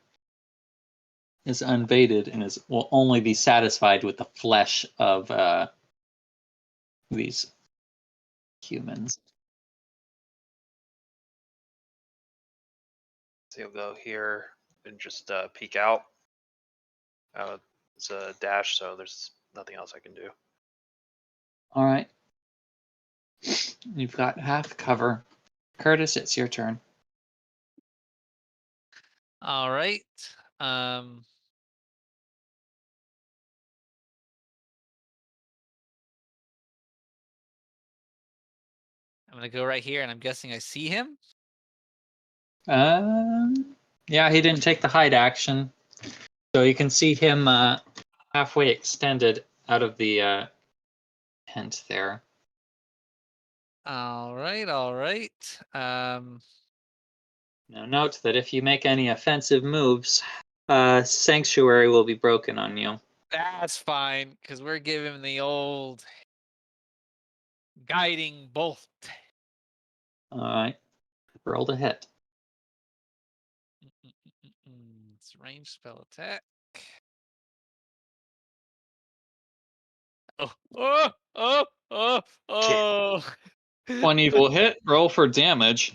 is unbated and will only be satisfied with the flesh of these humans. So you'll go here and just peek out. It's a dash, so there's nothing else I can do. All right. You've got half cover. Curtis, it's your turn. All right. I'm gonna go right here, and I'm guessing I see him. Yeah, he didn't take the hide action, so you can see him halfway extended out of the tent there. All right. All right. Now note that if you make any offensive moves, sanctuary will be broken on you. That's fine, because we're giving the old guiding bolt. All right, roll to hit. It's range spell attack. Oh. 20 will hit. Roll for damage.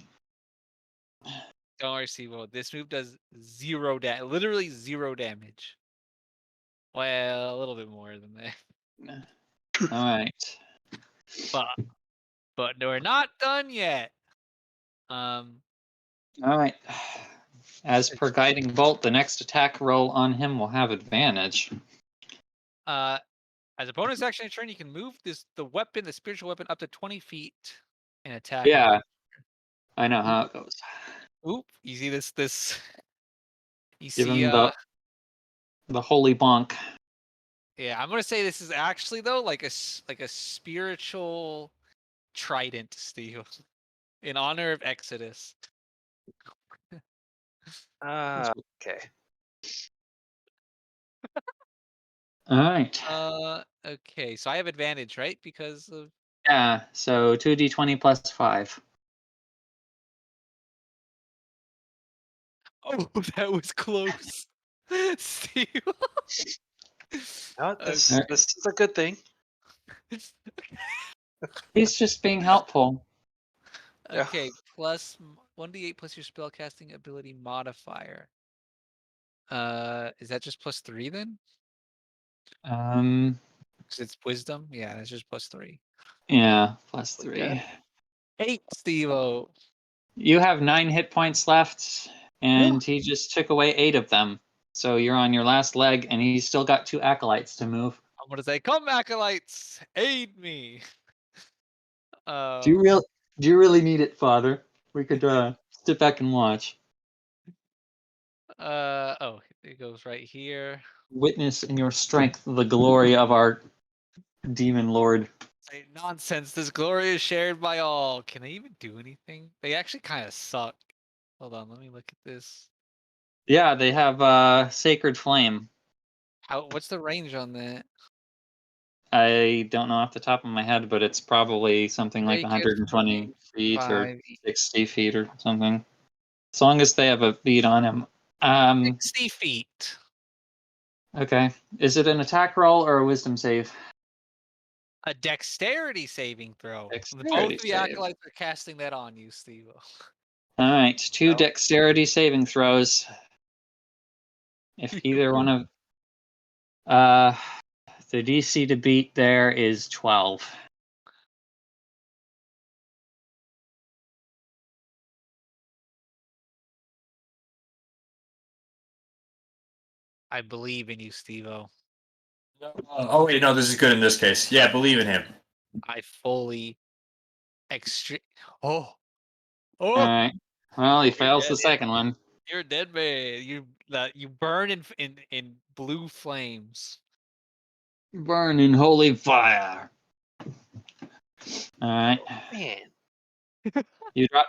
Don't worry, Steve. This move does zero damage. Literally zero damage. Well, a little bit more than that. All right. But we're not done yet. All right. As per guiding bolt, the next attack roll on him will have advantage. As a bonus action turn, you can move the spiritual weapon, up to 20 feet and attack. Yeah, I know how it goes. Oop! You see this? You Give see? him the holy bonk. Yeah, I'm gonna say this is actually though like a spiritual trident, Steve, in honor of Exodus. Okay. All right. Okay, so I have advantage, right? Because of Yeah, so 2d20 plus 5. oh, that was close, Steve. No, this Okay. this is a good thing. He's just being helpful. Okay, plus 1d8 plus your spellcasting ability modifier. Is that just +3 then? Because it's wisdom. Yeah, it's just +3. Yeah, +3. 8, Steve-O. You have 9 hit points left, and he just took away 8 of them. So you're on your last leg, and he's still got 2 acolytes to move. I'm gonna say, "Come, acolytes, aid me." Do you really need it, Father? We could sit back and watch. Oh, it goes right here. Witness in your strength the glory of our demon lord. Say, nonsense. This glory is shared by all. Can they even do anything? They actually kind of suck. Hold on, let me look at this. Yeah, they have Sacred Flame. What's the range on that? I don't know off the top of my head, but it's probably something like Break it 120 feet or 5, 60 feet or something. As long as they have a beat on him. 60 feet. Okay. Is it an attack roll or a wisdom save? A dexterity saving throw. Both Dexterity of the save. acolytes are casting that on you, Steve. All right, 2 No. dexterity saving throws. If either one of the DC to beat there is 12. I believe in you, Steve-O. Oh wait, no, this is good in this case. Yeah, believe in him. I fully Oh. All right. Well, he fails dead. the second one. You're a dead man. You burn in blue flames. Burn in holy fire. All right. Man, You drop.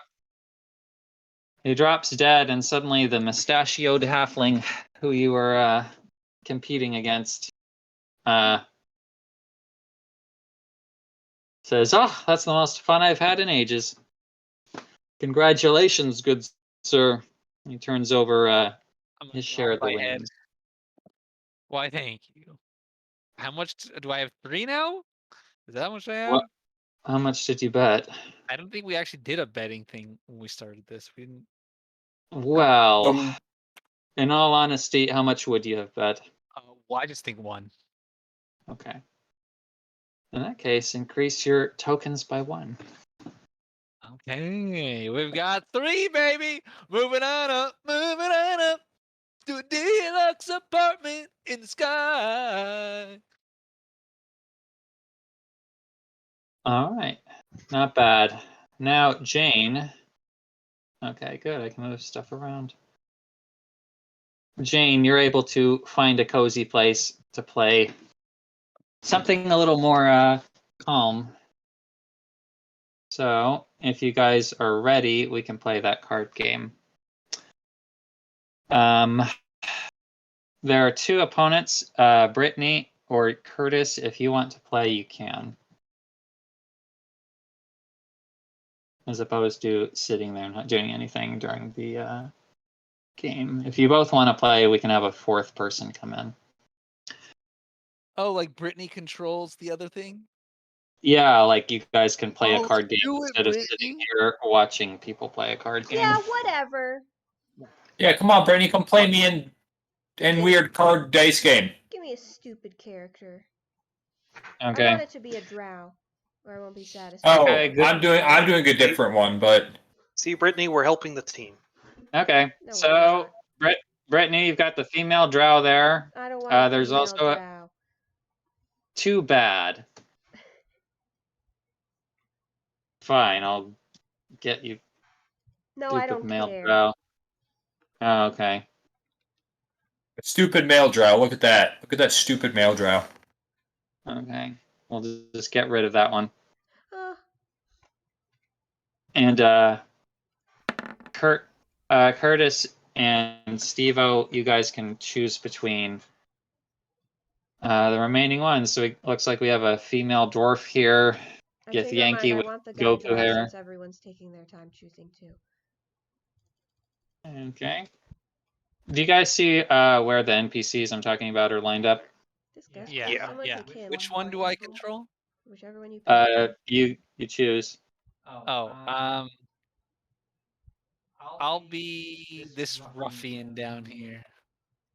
He drops dead, and suddenly the mustachioed halfling who you were competing against says, "Oh, that's the most fun I've had in ages. Congratulations, good sir." He turns over I'm gonna his share of nod the my head. winnings. Why, thank you. How much do I have? 3 now? Is that how much I have? What? How much did you bet? I don't think we actually did a betting thing when we started this. We didn't. Well, in all honesty, how much would you have bet? Well, I just think 1. Okay. In that case, increase your tokens by 1. Okay, we've got 3, baby. Moving on up to a deluxe apartment in the sky. All right. Not bad. Now, Jane. Okay, good. I can move stuff around. Jane, you're able to find a cozy place to play something a little more calm. So, if you guys are ready, we can play that card game. There are 2 opponents, Brittany or Curtis. If you want to play, you can. As opposed to sitting there not doing anything during the game. If you both want to play, we can have a 4th person come in. Oh, like Brittany controls the other thing? Yeah, like you guys can play a Oh, card game do it, instead of sitting Brittany. here watching people play a card game. Yeah, whatever. Yeah, come on, Brittany, come play me in weird card dice game. Give me a stupid character. Okay. I want it to be a drow, or I won't be satisfied. Oh, Okay, good. I'm doing a different one, but see, Brittany, we're helping the team. Okay. No, So, Brittany, you've got the female drow there. I don't want a There's female also drow. Too bad. Fine, I'll get you. No, I Stupid don't male care. drow. Oh, okay. stupid male drow. Look at that. Look at that stupid male drow. Okay. We'll just get rid of that one. Uh, And Curtis and Steve-O, you guys can choose between the remaining ones. So it looks like we have a female dwarf here. I Get change my Yankee mind. I with want the guy Goku drow hair. since everyone's taking their time choosing too. Okay. Do you guys see where the NPCs I'm talking about are lined up? This guy. Yeah. Someone Yeah. pick him. Which one do I control? Whichever one you pick. You choose. Oh, I'll be this ruffian down here.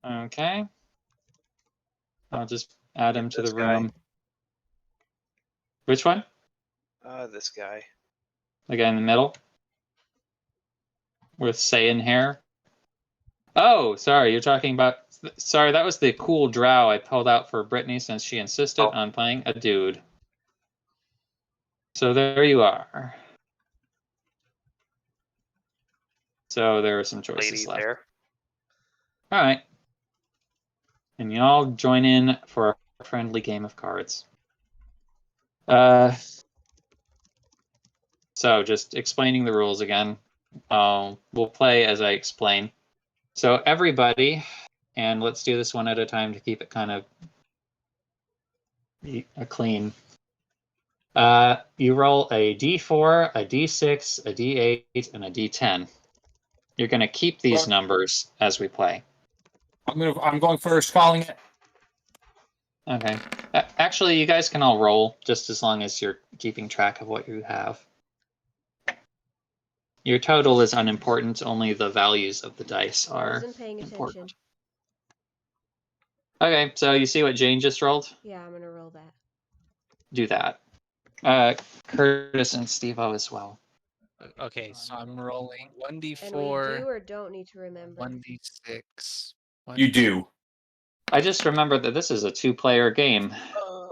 Okay. I'll just add him to the This guy. room. Which one? This guy. The guy in the middle? With Saiyan hair? Oh, sorry, you're talking about... Sorry, that was the cool drow I pulled out for Brittany since she insisted on playing a dude. So there you are. So there are some choices Lady left. there. All right. And y'all join in for a friendly game of cards. So just explaining the rules again. We'll play as I explain. So everybody, and let's do this one at a time to keep it kind of clean. You roll a d4, a d6, a d8, and a d10. You're going to keep these numbers as we play. I'm going first, calling it. Okay. Actually, you guys can all roll just as long as you're keeping track of what you have. Your total is unimportant. Only the values of the dice I are wasn't paying attention. important. Okay, so you see what Jane just rolled? Yeah, I'm gonna roll that. Do that. Curtis and Steve-O as well. Okay, so I'm rolling And we 1d4, do or don't need to remember. 1d6. You do. I just remembered that this is a two-player game,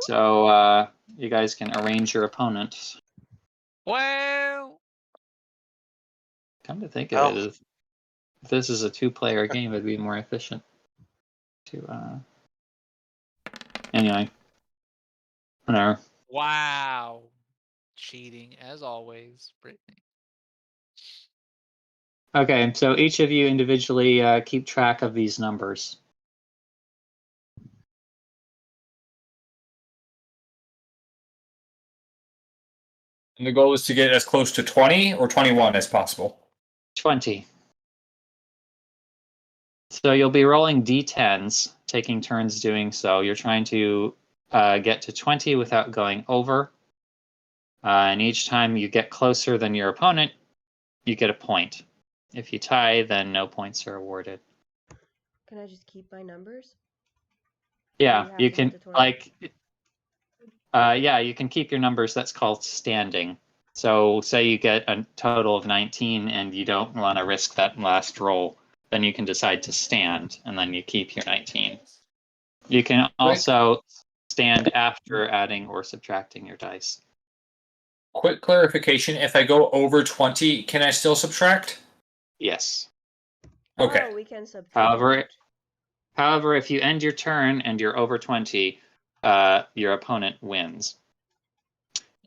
so you guys can arrange your opponents. Well, Come to think of it, if this is a two-player game, it'd be more efficient to. Anyway, whatever. wow. Cheating as always, Brittany. Okay, so each of you individually keep track of these numbers. And the goal is to get as close to 20 or 21 as possible. 20. So you'll be rolling d10s, taking turns doing so. You're trying to get to 20 without going over. And each time you get closer than your opponent, you get a point. If you tie, then no points are awarded. Can I just keep my numbers? Yeah, have you to hit can, the 20? yeah, you can keep your numbers. That's called standing. So say you get a total of 19 and you don't want to risk that last roll, then you can decide to stand and then you keep your 19. You can also stand after adding or subtracting your dice. Quick clarification, if I go over 20, can I still subtract? Yes. Okay. Oh, we can subtract. However, if you end your turn and you're over 20, your opponent wins.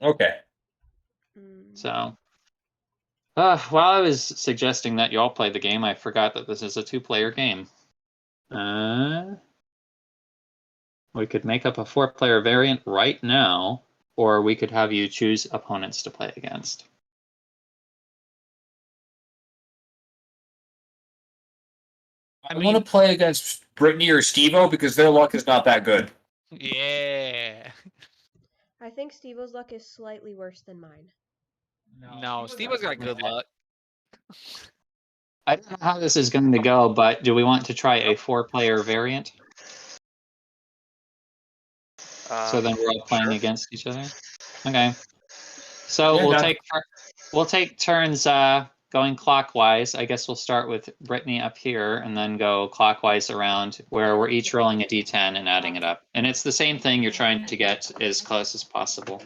Okay. So, while I was suggesting that you all play the game, I forgot that this is a two-player game. We could make up a four-player variant right now, or we could have you choose opponents to play against. I want to play against Brittany or Steve-O because their luck is not that good. Yeah. I think Steve-O's luck is slightly worse than mine. No, Steve-O's got good luck. I don't know how this is going to go, but do we want to try a four-player variant? So then we're all playing against each other? Okay. So Yeah, we'll take turns going clockwise. I guess we'll start with Brittany up here and then go clockwise around where we're each rolling a d10 and adding it up. And it's the same thing, you're trying to get as close as possible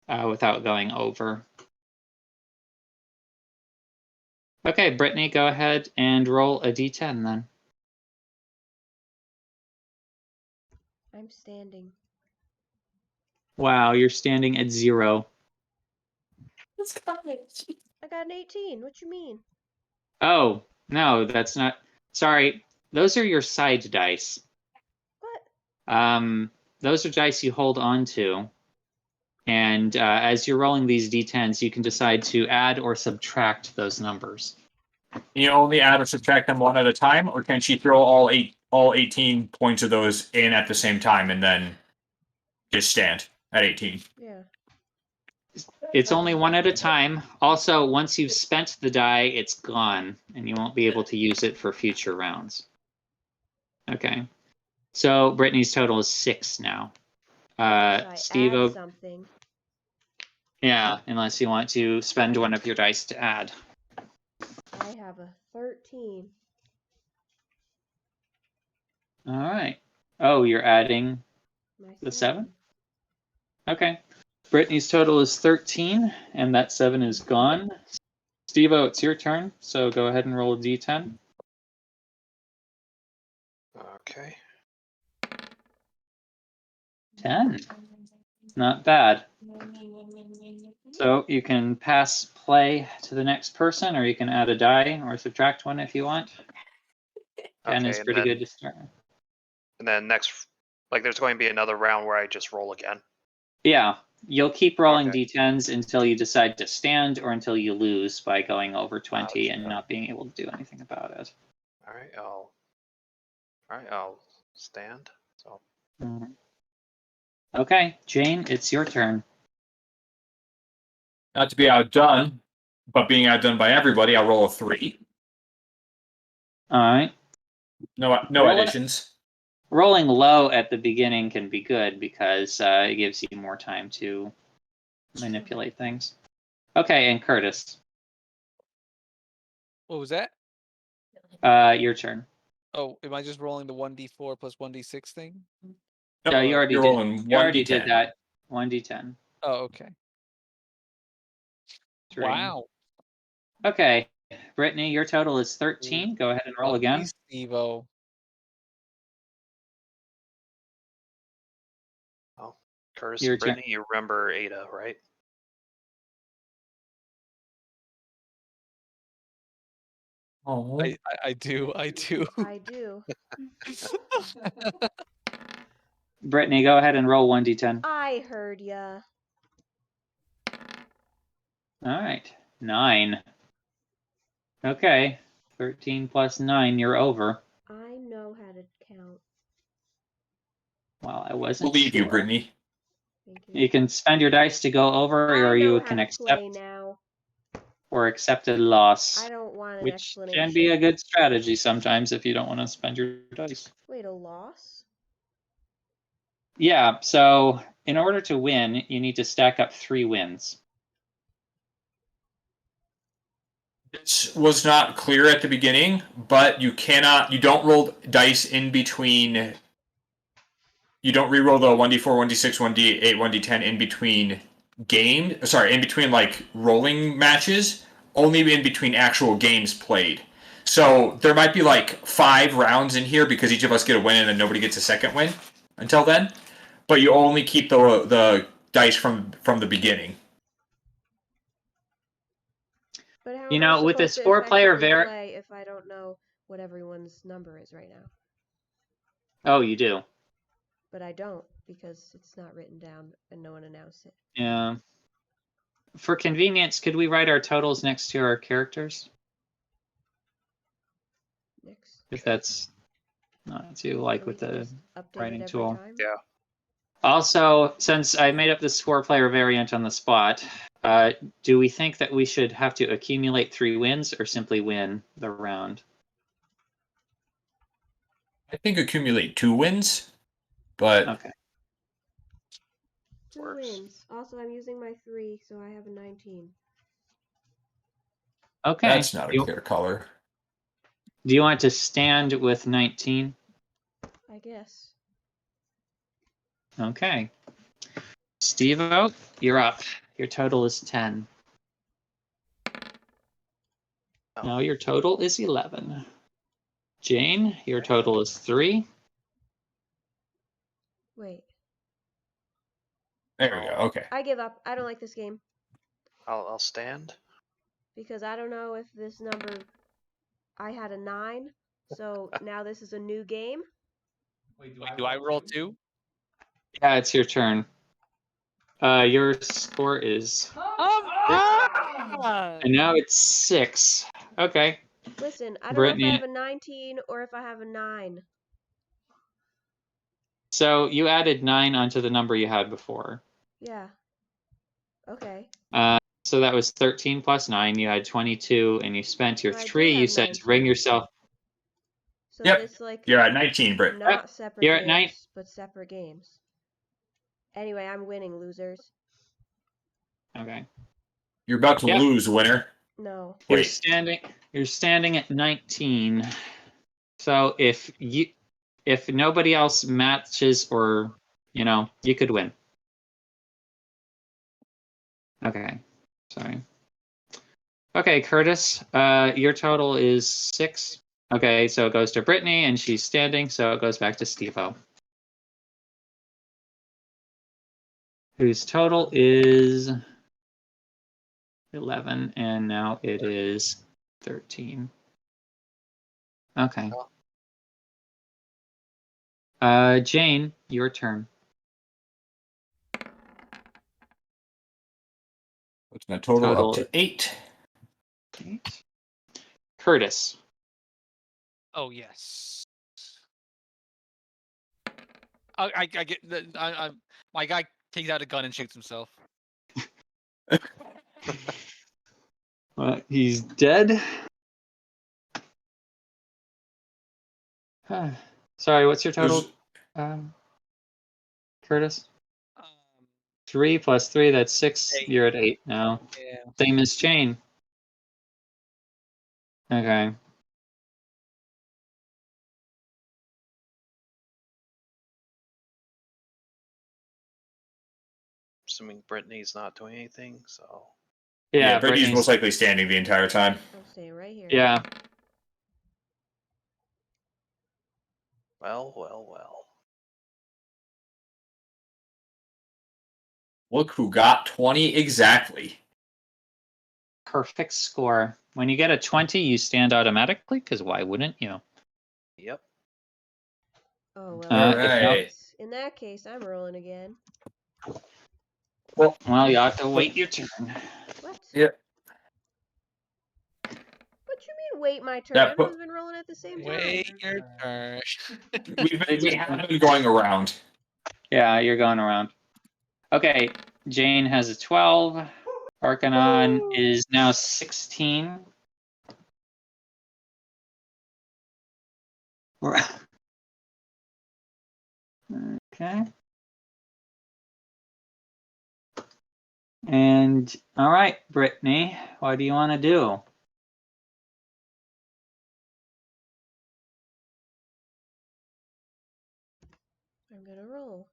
without going over. Okay, Brittany, go ahead and roll a d10 then. I'm standing. Wow, you're standing at 0. I got an 18. What you mean? Oh, no, that's not. Sorry, those are your side dice. What? Those are dice you hold on to. And as you're rolling these d10s, you can decide to add or subtract those numbers. You only add or subtract them one at a time, or can she throw all 18 points of those in at the same time and then just stand at 18? Yeah. It's only one at a time. Also, once you've spent the die, it's gone, and you won't be able to use it for future rounds. Okay. So Brittany's total is 6 now. Unless I Steve, add something. yeah, unless you want to spend one of your dice to add. I have a 13. All right. Oh, you're adding My the 7? 7. Okay. Brittany's total is 13, and that 7 is gone. Steve-O, it's your turn, so go ahead and roll a d10. Okay. 10. Not bad. So you can pass play to the next person, or you can add a die or subtract one if you want. 10 Okay, is and pretty then good to start. and then next, like, there's going to be another round where I just roll again. Yeah, you'll keep rolling Okay. d10s until you decide to stand or until you lose by going over 20 and Okay. not being able to do anything about it. All right, I'll stand. So Mhm. Okay, Jane, it's your turn. Not to be outdone, but being outdone by everybody, I'll roll a 3. All right. No Roll it. additions. Rolling low at the beginning can be good because it gives you more time to manipulate things. Okay, and Curtis, What was that? your turn. Oh, am I just rolling the 1d4 plus 1d6 thing? No, you already You're did. rolling You already did 1d10. that. 1d10. Oh, okay. 3. Wow. Okay, Brittany, your total is 13. Go ahead and roll again. Lucky Steve-O. oh, Curtis, Your and turn. Brittany, you remember Ada, right? Oh. I do. I do. I do. Brittany, go ahead and roll 1d10. I heard ya. All right, 9. Okay, 13 plus 9, you're over. I know how to count. Well, I wasn't Believe sure. you, Brittany. Thank you. You can spend your dice to go over, I or know you how can to play accept now. or accept a loss, I don't want an which explanation. can be a good strategy sometimes if you don't want to spend your dice. Wait, a loss? Yeah, so in order to win, you need to stack up 3 wins. This was not clear at the beginning, but you don't roll dice in between. You don't re-roll the 1d4, 1d6, 1d8, 1d10 in between in between like rolling matches, only in between actual games played. So there might be like 5 rounds in here because each of us get a win and then nobody gets a second win until then. But you only keep the dice from the beginning. But how You am I know, with supposed this to 4-player effectively play if I don't know what everyone's number is right now? Oh, you do. But I don't, because it's not written down and no one announced it. Yeah. For convenience, could we write our totals next to our characters? Next. If that's not too like So with we can the just update writing it every tool. time? Yeah. Also, since I made up this 4-player variant on the spot, do we think that we should have to accumulate 3 wins or simply win the round? I think accumulate 2 wins, but Okay. 2 Works. wins. Also, I'm using my 3, so I have a 19. Okay. that's not a clear color. Do you want to stand with 19? I guess. Okay. Steve-O, you're up. Your total is 10. Oh. Now your total is 11. Jane, your total is 3. Wait. There we go. Okay. I give up. I don't like this game. I'll stand. Because I don't know if this number... I had a 9, so now this is a new game. Wait, do I roll 2? Yeah, it's your turn. Your score is... And now it's 6. Okay. Listen, I don't know if Brittany. I have a 19 or if I have a 9. So you added 9 onto the number you had before. Yeah. Okay. So that was 13 plus 9. You had 22, and you spent your I did 3. You have said to bring 19. yourself. So Yep. this like You're at 19, Britt. not separate You're at 9. games, but separate games. Anyway, I'm winning, losers. Okay. You're about to Yep. lose, winner. No. You're Wait. standing at 19. So if nobody else matches, or you could win. Okay. Sorry. Okay, Curtis, your total is 6. Okay, so it goes to Brittany, and she's standing, so it goes back to Steve-O, whose total is 11, and now it is 13. Okay. Jane, your turn. What's my total? Total. Up to 8. 8. Curtis. Oh yes. I get my guy takes out a gun and shoots himself. He's dead. Sorry, what's your total, Curtis? 3 plus 3, that's 6. 8. You're at 8 now. Yeah. Same as Jane. Okay. Assuming Brittany's not doing anything, so. Yeah, Brittany's most likely standing the entire time. I'm staying right here. Yeah. Well, well, well. Look who got 20 exactly. Perfect score. When you get a 20, you stand automatically, because why wouldn't you? Yep. Oh well. All in that right. case- In that case, I'm rolling again. Well, you have to wait your turn. What? Yep. What you mean? Wait my turn. Yeah, Everyone's been rolling at the same time. Wait your turn. We have been going around. Yeah, you're going around. Okay, Jane has a 12. Arcanon is now 16. Okay. And all right, Brittany, what do you want to do? I'm gonna roll.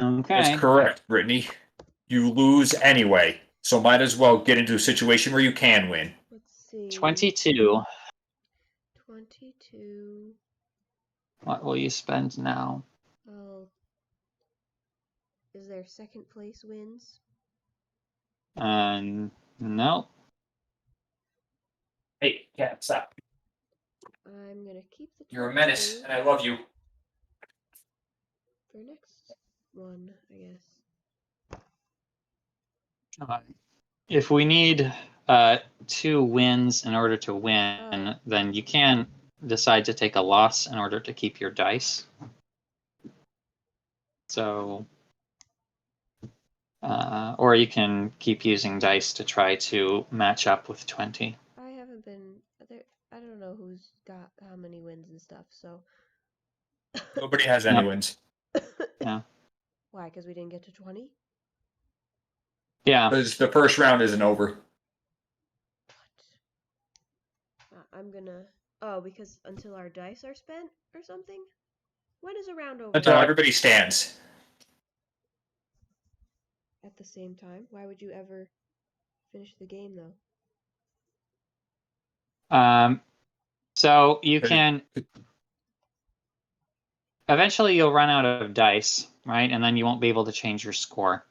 Okay. That's correct, Brittany. You lose anyway, so might as well get into a situation where you can win. Let's see. 22. 22. What will you spend now? Oh. Is there second place wins? No. Hey, cat, stop. I'm gonna keep the 22 You're a menace, and I love you. for next one, I guess. If we need 2 wins in order to win, then you can decide to take a loss in order to keep your dice. So, or you can keep using dice to try to match up with 20. I haven't been there. I don't know who's got how many wins and stuff. So Nobody has any wins. Yeah. why? Because we didn't get to 20. Yeah. Because the first round isn't over. I'm gonna. Oh, because until our dice are spent or something. When is a round over? Until everybody stands. At the same time. Why would you ever finish the game though? So you can eventually you'll run out of dice, right? And then you won't be able to change your score.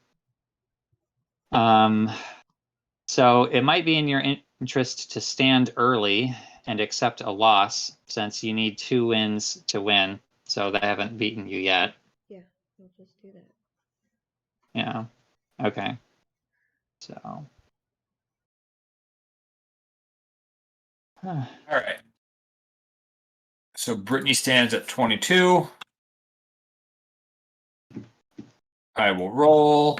So it might be in your interest to stand early and accept a loss, since you need 2 wins to win. So they haven't beaten you yet. Yeah, we'll just do that. Yeah. Okay. So. All right. So Brittany stands at 22. I will roll.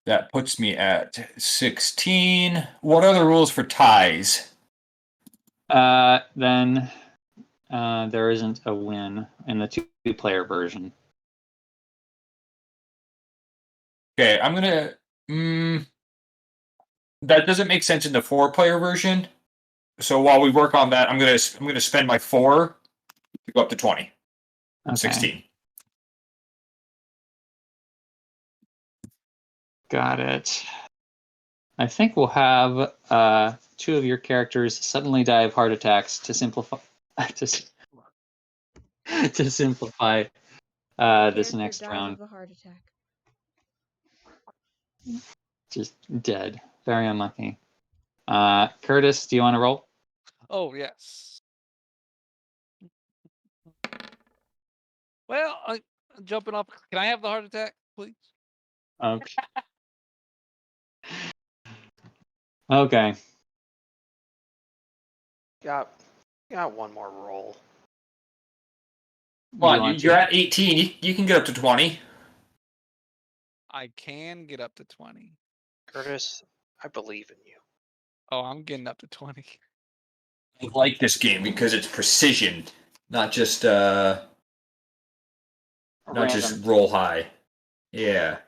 That puts me at 16. What are the rules for ties? Then there isn't a win in the two-player version. Okay, I'm gonna. That doesn't make sense in the 4-player version. So while we work on that, I'm gonna spend my 4 to go up to 20. Okay. 16. Got it. I think we'll have 2 of your characters suddenly die of heart attacks to simplify to simplify this Character next dies round. of a heart attack. Just dead. Very unlucky. Curtis, do you want to roll? Oh yes. Well, I'm jumping off. Can I have the heart attack, please? Okay. Okay. Got one more roll. Come You on, want you're to? at 18. You can get up to 20. I can get up to 20. Curtis, I believe in you. Oh, I'm getting up to 20. I like this game because it's precision, not just Random. roll high. Yeah.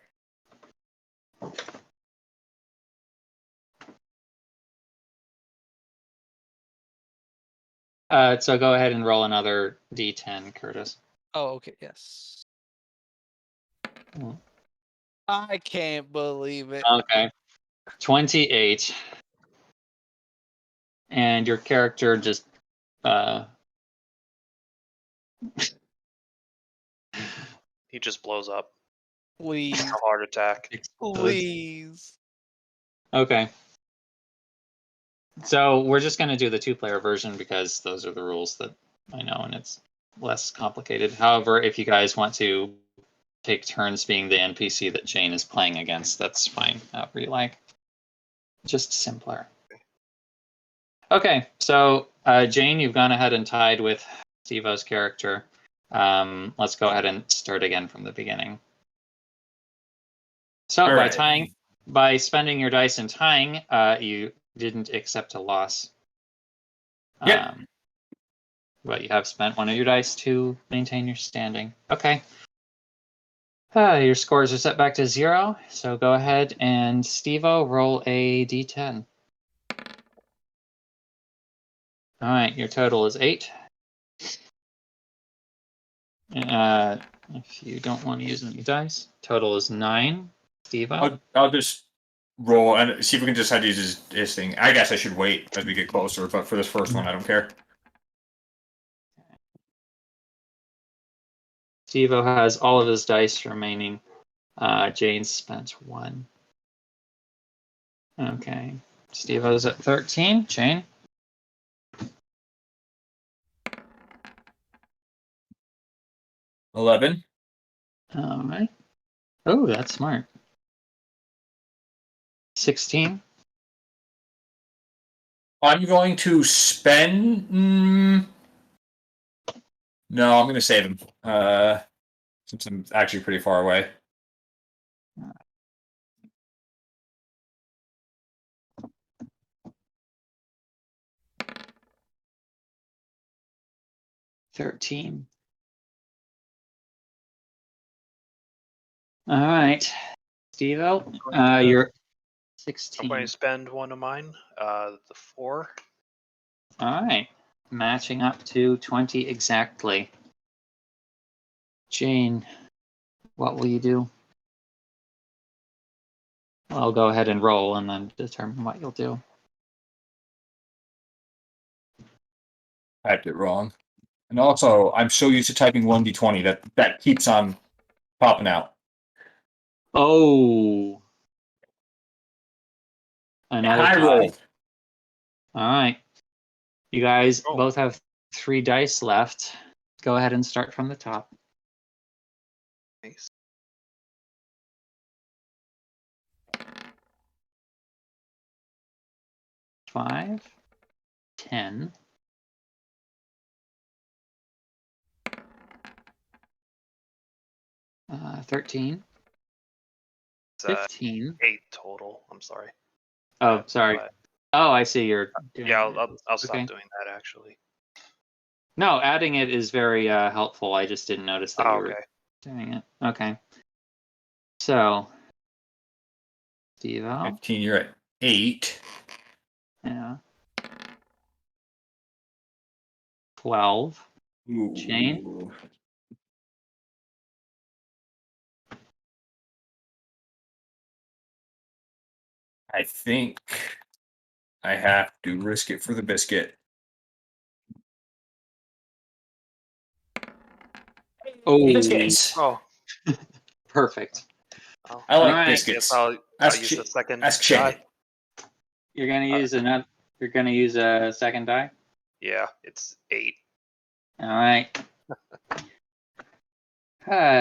So go ahead and roll another d10, Curtis. Oh, okay, yes. Hmm. I can't believe it. Okay. 28. And your character just He just blows up. Please, A heart attack. explodes. please. Okay. So we're just going to do the 2-player version because those are the rules that I know and it's less complicated. However, if you guys want to take turns being the NPC that Jane is playing against, that's fine. However you like. Just simpler. Okay, so Jane, you've gone ahead and tied with Steve-O's character. Let's go ahead and start again from the beginning. So All right. by spending your dice and tying, you didn't accept a loss. Yep. But you have spent one of your dice to maintain your standing. Okay. Your scores are set back to 0, so go ahead and Steve-O, roll a d10. All right, your total is 8. If you don't want to use any dice, total is 9. Steve-O? I'll just roll and see if we can decide to use his thing. I guess I should wait as we get closer, but for this first one, I don't care. Steve-O has all of his dice remaining. Jane spent 1. Okay. Steve-O's at 13. Jane? 11. All right. Oh, that's smart. 16. I'm going to spend. No, I'm going to save him. Since I'm actually pretty far away. $13. All right. Steve-O, you're 16. I'm going to spend one of mine. The 4. All right. Matching up to 20 exactly. Jane, what will you do? I'll go ahead and roll and then determine what you'll do. I typed it wrong. And also, I'm so used to typing 1d20 that keeps on popping out. Oh. Another High tie. roll. All right. You guys Oh. both have 3 dice left. Go ahead and start from the top. Nice. 5, 10, 13, It's 15. 8 total. I'm sorry. Oh, sorry. But, Oh, I see you're doing yeah, it. I'll stop Okay. doing that actually. No, adding it is very helpful. I just didn't notice that Oh, you were okay. doing it. Okay. So, Steve-O. 15, you're at 8. Yeah. 12. Jane? Ooh. I think I have to risk it for the biscuit. Oh, Biscuits. Oh, perfect. oh. I like Alright. Guess biscuits. I'll Ask use the second Ask die. Shane. You're gonna use another. You're gonna use a second die. Yeah, it's 8. All right.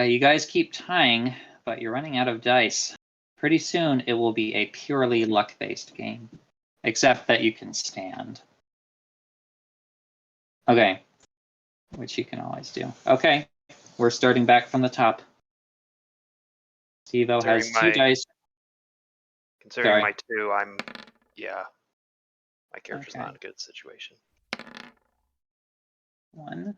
You guys keep tying, but you're running out of dice. Pretty soon, it will be a purely luck-based game, except that you can stand. Okay, which you can always do. Okay, we're starting back from the top. Steve-O has Considering 2 my- dice. Considering Sorry. my 2, my character's Okay. not in a good situation. 1.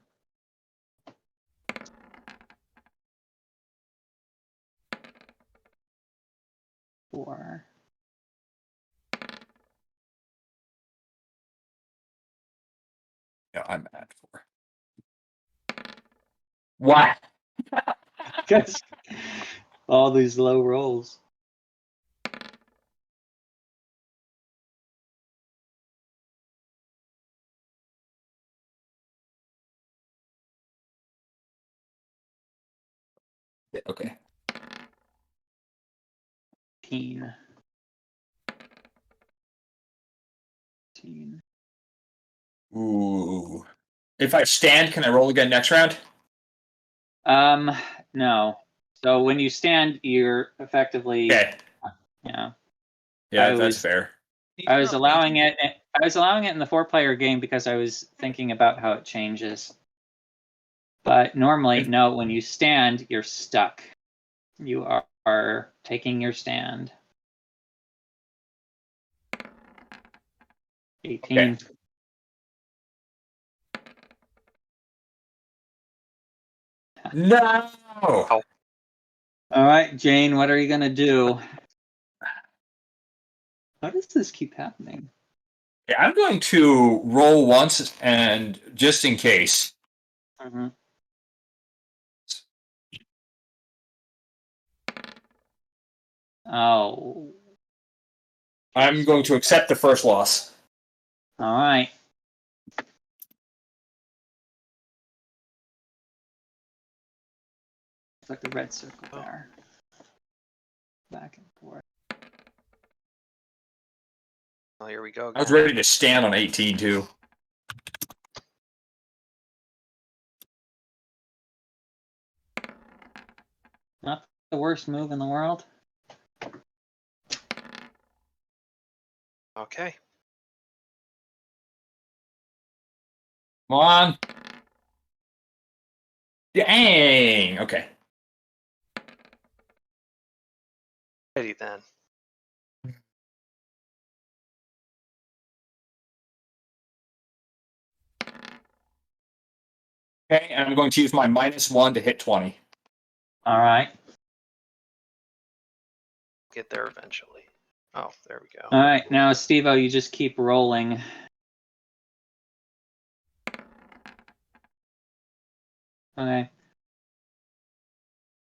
4. No, I'm at 4. What? Guys, all these low rolls. Okay. 15. 15. Ooh. If I stand, can I roll again next round? No. So when you stand, you're effectively, Okay. yeah. Yeah, I that's was- fair. I was allowing it. I was allowing it in the 4-player game because I was thinking about how it changes. But normally, no. When you stand, you're stuck. You are taking your stand. 18. Okay. No. All right, Jane. What are you gonna do? How does this keep happening? Yeah, I'm going to roll once and just in case. Mm-hmm. Oh. I'm going to accept the first loss. All right. It's like the red circle there. Back and forth. Oh, here we go. I was ready to stand on 18 too. Not the worst move in the world. Okay. Come on. Dang. Okay. Ready then. Okay, and I'm going to use my -1 to hit 20. All right. Get there eventually. Oh, there we go. All right. Now, Steve-O, you just keep rolling. Okay.